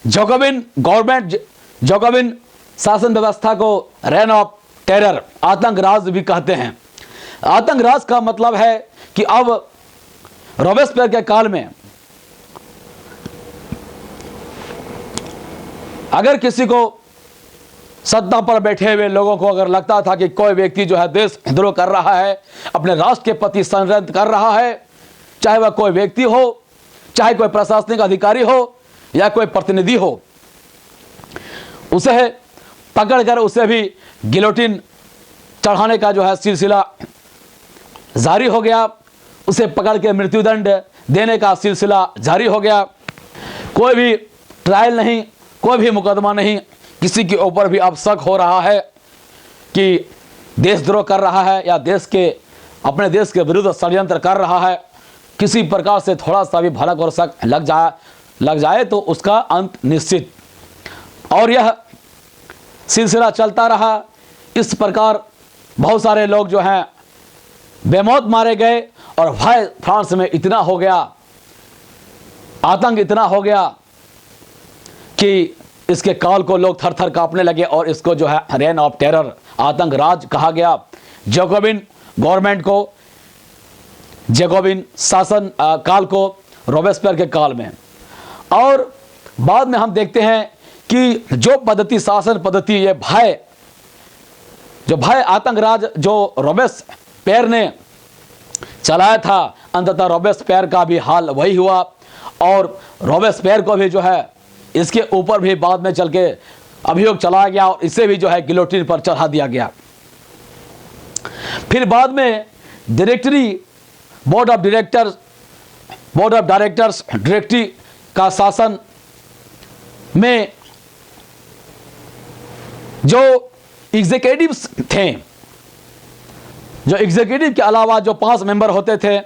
जोकोबिन गवर्नमेंट, जोकोबिन शासन व्यवस्था को रेन ऑफ टेरर, आतंक राज भी कहते हैं। आतंक राज का मतलब है कि अब रोबेस्पियर के काल में अगर किसी को सत्ता पर बैठे हुए लोगों को अगर लगता था कि कोई व्यक्ति जो है देशद्रोह कर रहा है, अपने राष्ट्र के प्रति षड्यंत्र कर रहा है, चाहे वह कोई व्यक्ति हो, चाहे कोई प्रशासनिक अधिकारी हो या कोई प्रतिनिधि हो, उसे पकड़कर उसे भी गिलोटिन चढ़ाने का जो है सिलसिला जारी हो गया। उसे पकड़ के मृत्युदंड देने का सिलसिला जारी हो गया। कोई भी ट्रायल नहीं, कोई भी मुकदमा नहीं, किसी के ऊपर भी अब शक हो रहा है कि देशद्रोह कर रहा है या अपने देश के विरुद्ध षड्यंत्र कर रहा है, किसी प्रकार से थोड़ा सा भी भनक और शक लग जाए तो उसका अंत निश्चित। और यह सिलसिला चलता रहा। इस प्रकार बहुत सारे लोग जो हैं बेमौत मारे गए और भय फ्रांस में इतना हो गया, आतंक इतना हो गया कि इसके काल को लोग थर थर कांपने लगे और इसको जो है रेन ऑफ टेरर, आतंक राज कहा गया। जैकोबिन गवर्नमेंट को, जैकोबिन शासन काल को रोबेस्पियर के काल में। और बाद में हम देखते हैं कि जो पद्धति, शासन पद्धति, ये भय आतंक राज जो रोबेस्पियर ने चलाया था, अंततः रोबेस्पियर का भी हाल वही हुआ। और रोबेस्पियर को भी जो है इसके ऊपर भी बाद में चल के अभियोग चलाया गया और इसे भी जो है गिलोटिन पर चढ़ा दिया गया। फिर बाद में बोर्ड ऑफ डायरेक्टर्स डायरेक्टरी का शासन में जो एग्जीक्यूटिव्स थे, जो एग्जीक्यूटिव के अलावा जो 5 मेंबर होते थे,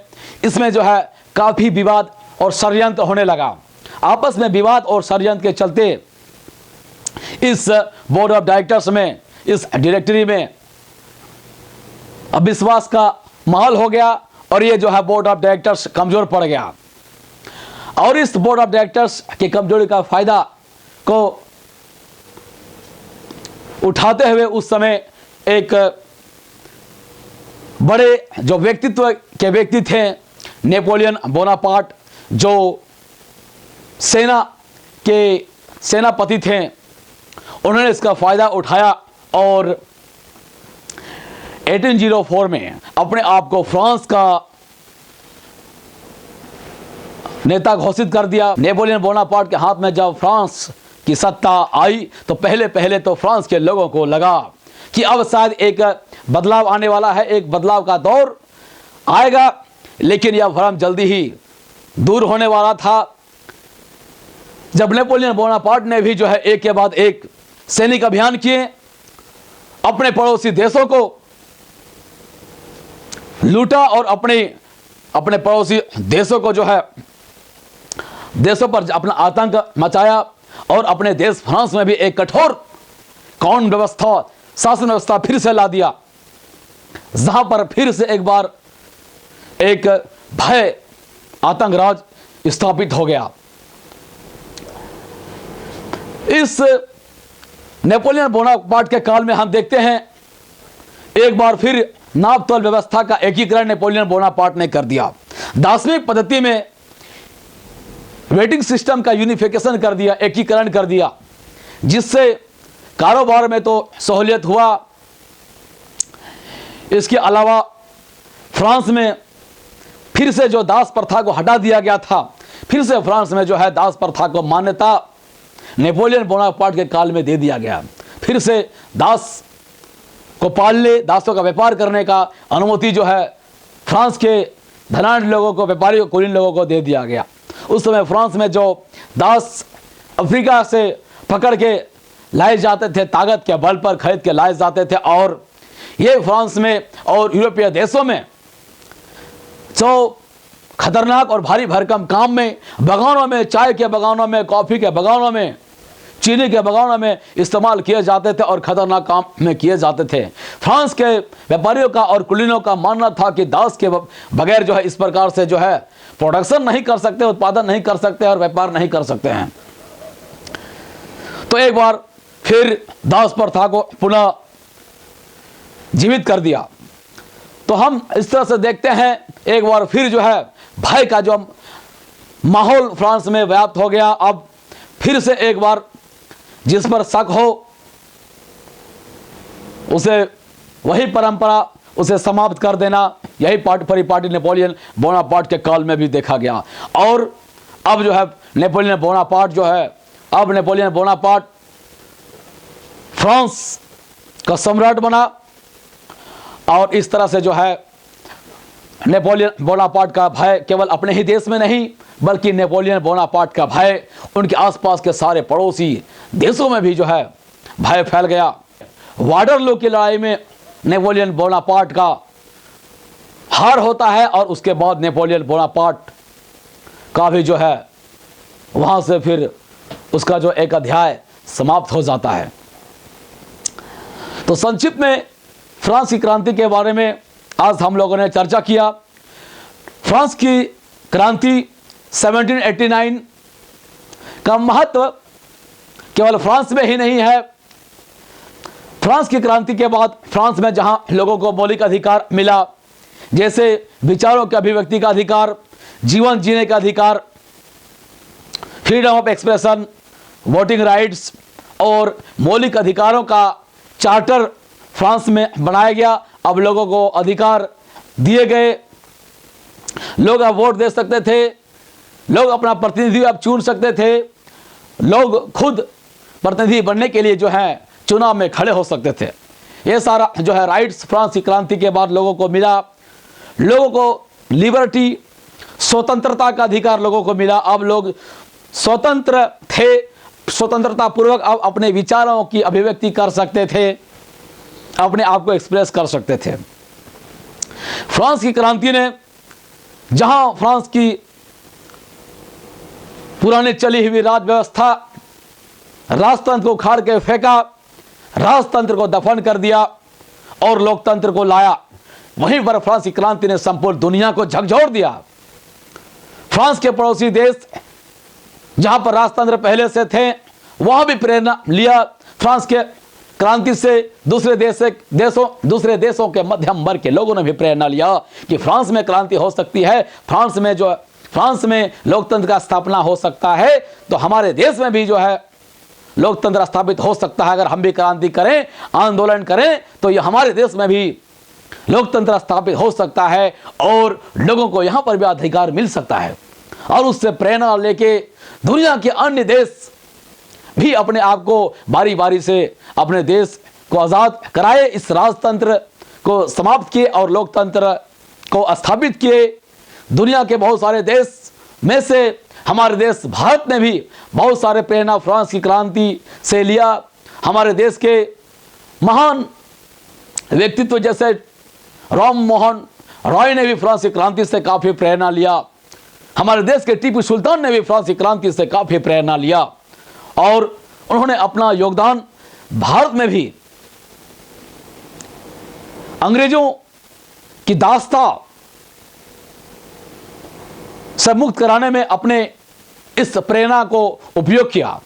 इसमें जो है काफी विवाद और षड्यंत्र होने लगा। आपस में विवाद और षड्यंत्र के चलते इस बोर्ड ऑफ डायरेक्टर्स में, इस डायरेक्टरी में अविश्वास का माहौल हो गया और ये जो है बोर्ड ऑफ डायरेक्टर्स कमजोर पड़ गया। और इस बोर्ड ऑफ डायरेक्टर्स की कमजोरी का फायदा को उठाते हुए उस समय एक बड़े जो व्यक्तित्व के व्यक्ति थे, नेपोलियन बोनापार्ट, जो सेना के सेनापति थे, उन्होंने इसका फायदा उठाया और 1804 में अपने आप को फ्रांस का नेता घोषित कर दिया। नेपोलियन बोनापार्ट के हाथ में जब फ्रांस की सत्ता आई तो पहले तो फ्रांस के लोगों को लगा कि अब शायद एक बदलाव आने वाला है, एक बदलाव का दौर आएगा। लेकिन यह भ्रम जल्दी ही दूर होने वाला था जब नेपोलियन बोनापार्ट ने भी जो है एक के बाद एक सैनिक अभियान किए, अपने पड़ोसी देशों को लूटा और अपने पड़ोसी देशों को जो है देशों पर अपना आतंक मचाया और अपने देश फ्रांस में भी एक कठोर कानून व्यवस्था, शासन व्यवस्था फिर से ला दिया, जहां पर फिर से एक बार एक भय आतंक राज स्थापित हो गया। इस नेपोलियन बोनापार्ट के काल में हम देखते हैं एक बार फिर नाप तोल व्यवस्था का एकीकरण नेपोलियन बोनापार्ट ने कर दिया। दार्शनिक पद्धति में रेटिंग सिस्टम का यूनिफिकेशन कर दिया, एकीकरण कर दिया, जिससे कारोबार में तो सहूलियत हुआ। इसके अलावा फ्रांस में फिर से जो दास प्रथा को हटा दिया गया था, फिर से फ्रांस में जो है दास प्रथा को मान्यता नेपोलियन बोनापार्ट के काल में दे दिया गया। फिर से दास को पालने, दासों का व्यापार करने का अनुमति जो है फ्रांस के धनाढ़ लोगों को, व्यापारी कुलीन लोगों को दे दिया गया। उस समय फ्रांस में जो दास अफ्रीका से पकड़ के लाए जाते थे, ताकत के बल पर खरीद के लाए जाते थे, और ये फ्रांस में और यूरोपीय देशों में जो खतरनाक और भारी भरकम काम में, बगानों में, चाय के बगानों में, कॉफ़ी के बगानों में, चीनी के बगानों में इस्तेमाल किए जाते थे और खतरनाक काम में किए जाते थे। फ्रांस के व्यापारियों का और कुलीनों का मानना था कि दास के बगैर जो है इस प्रकार से जो है प्रोडक्शन नहीं कर सकते, उत्पादन नहीं कर सकते और व्यापार नहीं कर सकते हैं। तो एक बार फिर दास प्रथा को पुनः जीवित कर दिया। तो हम इस तरह से देखते हैं एक बार फिर जो है भय का जो माहौल फ्रांस में व्याप्त हो गया। अब फिर से एक बार जिस पर शक हो उसे वही परंपरा उसे समाप्त कर देना, यही परिपाटी नेपोलियन बोनापार्ट के काल में भी देखा गया। और अब जो है नेपोलियन बोनापार्ट जो है, अब नेपोलियन बोनापार्ट फ्रांस का सम्राट बना और इस तरह से जो है नेपोलियन बोनापार्ट का भय केवल अपने ही देश में नहीं बल्कि नेपोलियन बोनापार्ट का भय उनके आसपास के सारे पड़ोसी देशों में भी जो है भय फैल गया। वाटरलू की लड़ाई में नेपोलियन बोनापार्ट का हार होता है और उसके बाद नेपोलियन बोनापार्ट का भी जो है वहां से फिर उसका जो एक अध्याय समाप्त हो जाता है। तो संक्षिप्त में फ्रांस की क्रांति के बारे में आज हम लोगों ने चर्चा किया। फ्रांस की क्रांति 1789 का महत्व केवल फ्रांस में ही नहीं है। फ्रांस की क्रांति के बाद फ्रांस में जहां लोगों को मौलिक अधिकार मिला, जैसे विचारों के अभिव्यक्ति का अधिकार, जीवन जीने का अधिकार, freedom of expression, voting rights और मौलिक अधिकारों का चार्टर फ्रांस में बनाया गया। अब लोगों को अधिकार दिए गए, लोग अब वोट दे सकते थे, लोग अपना प्रतिनिधि अब चुन सकते थे, लोग खुद प्रतिनिधि बनने के लिए जो है चुनाव में खड़े हो सकते थे। ये सारा जो है राइट्स फ्रांस की क्रांति के बाद लोगों को मिला। लोगों को लिबर्टी, स्वतंत्रता का अधिकार लोगों को मिला। अब लोग स्वतंत्र थे, स्वतंत्रता पूर्वक अब अपने विचारों की अभिव्यक्ति कर सकते थे, अपने आप को एक्सप्रेस कर सकते थे। फ्रांस की क्रांति ने जहां फ्रांस की पुरानी चली हुई राज व्यवस्था, राजतंत्र को उखाड़ के फेंका, राजतंत्र को दफन कर दिया और लोकतंत्र को लाया, वहीं पर फ्रांस की क्रांति ने संपूर्ण दुनिया को झकझोर दिया। फ्रांस के पड़ोसी देश जहां पर राजतंत्र पहले से थे वहां भी प्रेरणा लिया फ्रांस के क्रांति से। दूसरे देशों के मध्यम वर्ग के लोगों ने भी प्रेरणा लिया कि फ्रांस में क्रांति हो सकती है, फ्रांस में लोकतंत्र का स्थापना हो सकता है, तो हमारे देश में भी जो है लोकतंत्र स्थापित हो सकता है। अगर हम भी क्रांति करें, आंदोलन करें, तो ये हमारे देश में भी लोकतंत्र स्थापित हो सकता है और लोगों को यहां पर भी अधिकार मिल सकता है। और उससे प्रेरणा लेके दुनिया के अन्य देश भी अपने आप को बारी बारी से अपने देश को आज़ाद कराए, इस राजतंत्र को समाप्त किए और लोकतंत्र को स्थापित किए। दुनिया के बहुत सारे देश में से हमारे देश भारत ने भी बहुत सारे प्रेरणा फ्रांस की क्रांति से लिया। हमारे देश के महान व्यक्तित्व जैसे राम मोहन रॉय ने भी फ्रांस की क्रांति से काफ़ी प्रेरणा लिया। हमारे देश के टीपू सुल्तान ने भी फ्रांस की क्रांति से काफ़ी प्रेरणा लिया और उन्होंने अपना योगदान भारत में भी अंग्रेजों की दास्ता से मुक्त कराने में अपने इस प्रेरणा को उपयोग किया।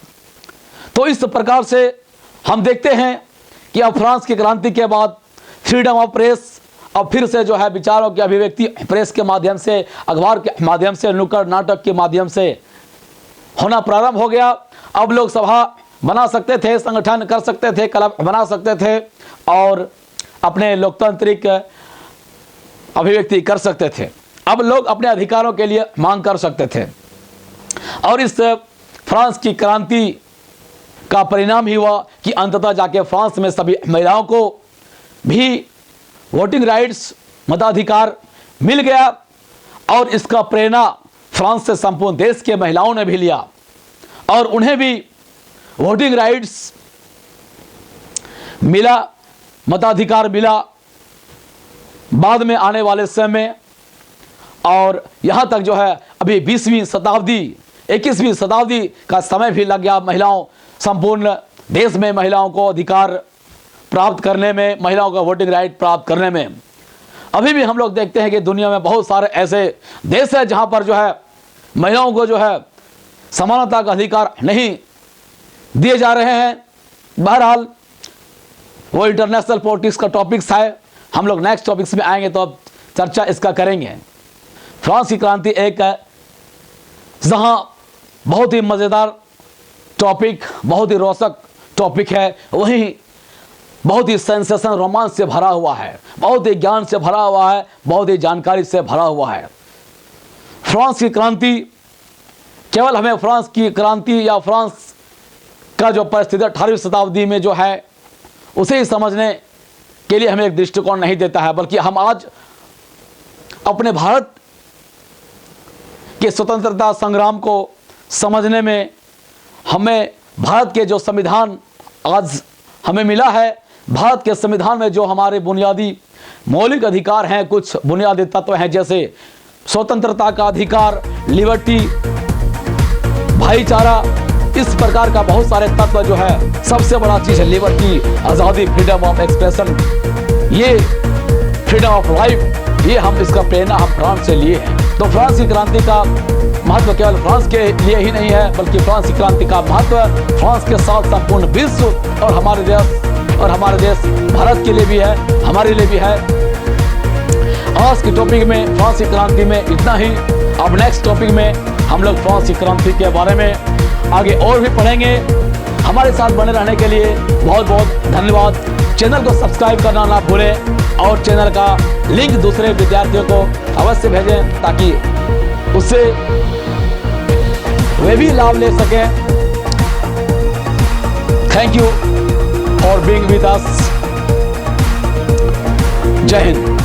तो इस प्रकार से हम देखते हैं कि अब फ्रांस की क्रांति के बाद फ्रीडम ऑफ प्रेस अब फिर से जो है विचारों की अभिव्यक्ति प्रेस के माध्यम से, अखबार के माध्यम से, नुक्कड़ नाटक के माध्यम से होना प्रारंभ हो गया। अब लोग सभा बना सकते थे, संगठन कर सकते थे, क्लब बना सकते थे और अपने लोकतांत्रिक अभिव्यक्ति कर सकते थे। अब लोग अपने अधिकारों के लिए मांग कर सकते थे और इस फ्रांस की क्रांति का परिणाम ही हुआ कि अंततः जाके फ्रांस में सभी महिलाओं को भी वोटिंग राइट्स, मताधिकार मिल गया और इसका प्रेरणा फ्रांस से संपूर्ण देश के महिलाओं ने भी लिया और उन्हें भी वोटिंग राइट्स मिला, मताधिकार मिला बाद में आने वाले समय में। और यहाँ तक जो है अभी 20वीं शताब्दी, 21वीं शताब्दी का समय भी लग गया महिलाओं, संपूर्ण देश में महिलाओं को अधिकार प्राप्त करने में, महिलाओं का वोटिंग राइट प्राप्त करने में। अभी भी हम लोग देखते हैं कि दुनिया में बहुत सारे ऐसे देश हैं जहाँ पर जो है महिलाओं को जो है समानता का अधिकार नहीं दिए जा रहे हैं। बहरहाल वो इंटरनेशनल पॉलिटिक्स का टॉपिक्स है, हम लोग नेक्स्ट टॉपिक्स में आएंगे तो अब चर्चा इसका करेंगे। फ्रांस की क्रांति एक है जहाँ बहुत ही मज़ेदार टॉपिक, बहुत ही रोचक टॉपिक है वही बहुत ही सेंसेशन रोमांच से भरा हुआ है, बहुत ही ज्ञान से भरा हुआ है, बहुत ही जानकारी से भरा हुआ है। फ्रांस की क्रांति, केवल हमें फ्रांस की क्रांति या फ्रांस का जो परिस्थिति 18वीं शताब्दी में जो है उसे ही समझने के लिए हमें एक दृष्टिकोण नहीं देता है, बल्कि हम आज अपने भारत के स्वतंत्रता संग्राम को समझने में हमें भारत के जो संविधान आज हमें मिला है, भारत के संविधान में जो हमारे बुनियादी मौलिक अधिकार हैं, कुछ बुनियादी तत्व हैं जैसे स्वतंत्रता का अधिकार, लिबर्टी, भाईचारा, इस प्रकार का बहुत सारे तत्व जो है, सबसे बड़ा चीज है लिबर्टी, आज़ादी, फ्रीडम ऑफ एक्सप्रेशन, ये फ्रीडम ऑफ लाइफ, ये हम इसका प्रेरणा हम फ्रांस से लिए हैं। तो फ्रांस की क्रांति का महत्व केवल फ्रांस के लिए ही नहीं है, बल्कि फ्रांस की क्रांति का महत्व फ्रांस के साथ संपूर्ण विश्व और हमारे देश भारत के लिए भी है, हमारे लिए भी है। आज के टॉपिक में फ्रांस की क्रांति में इतना ही। अब नेक्स्ट टॉपिक में हम लोग फ्रांस की क्रांति के बारे में आगे और भी पढ़ेंगे। हमारे साथ बने रहने के लिए बहुत बहुत धन्यवाद। चैनल को सब्सक्राइब करना ना भूलें और चैनल का लिंक दूसरे विद्यार्थियों को अवश्य भेजें ताकि उससे वे भी लाभ ले सकें। Thank you for being with us. जय हिंद।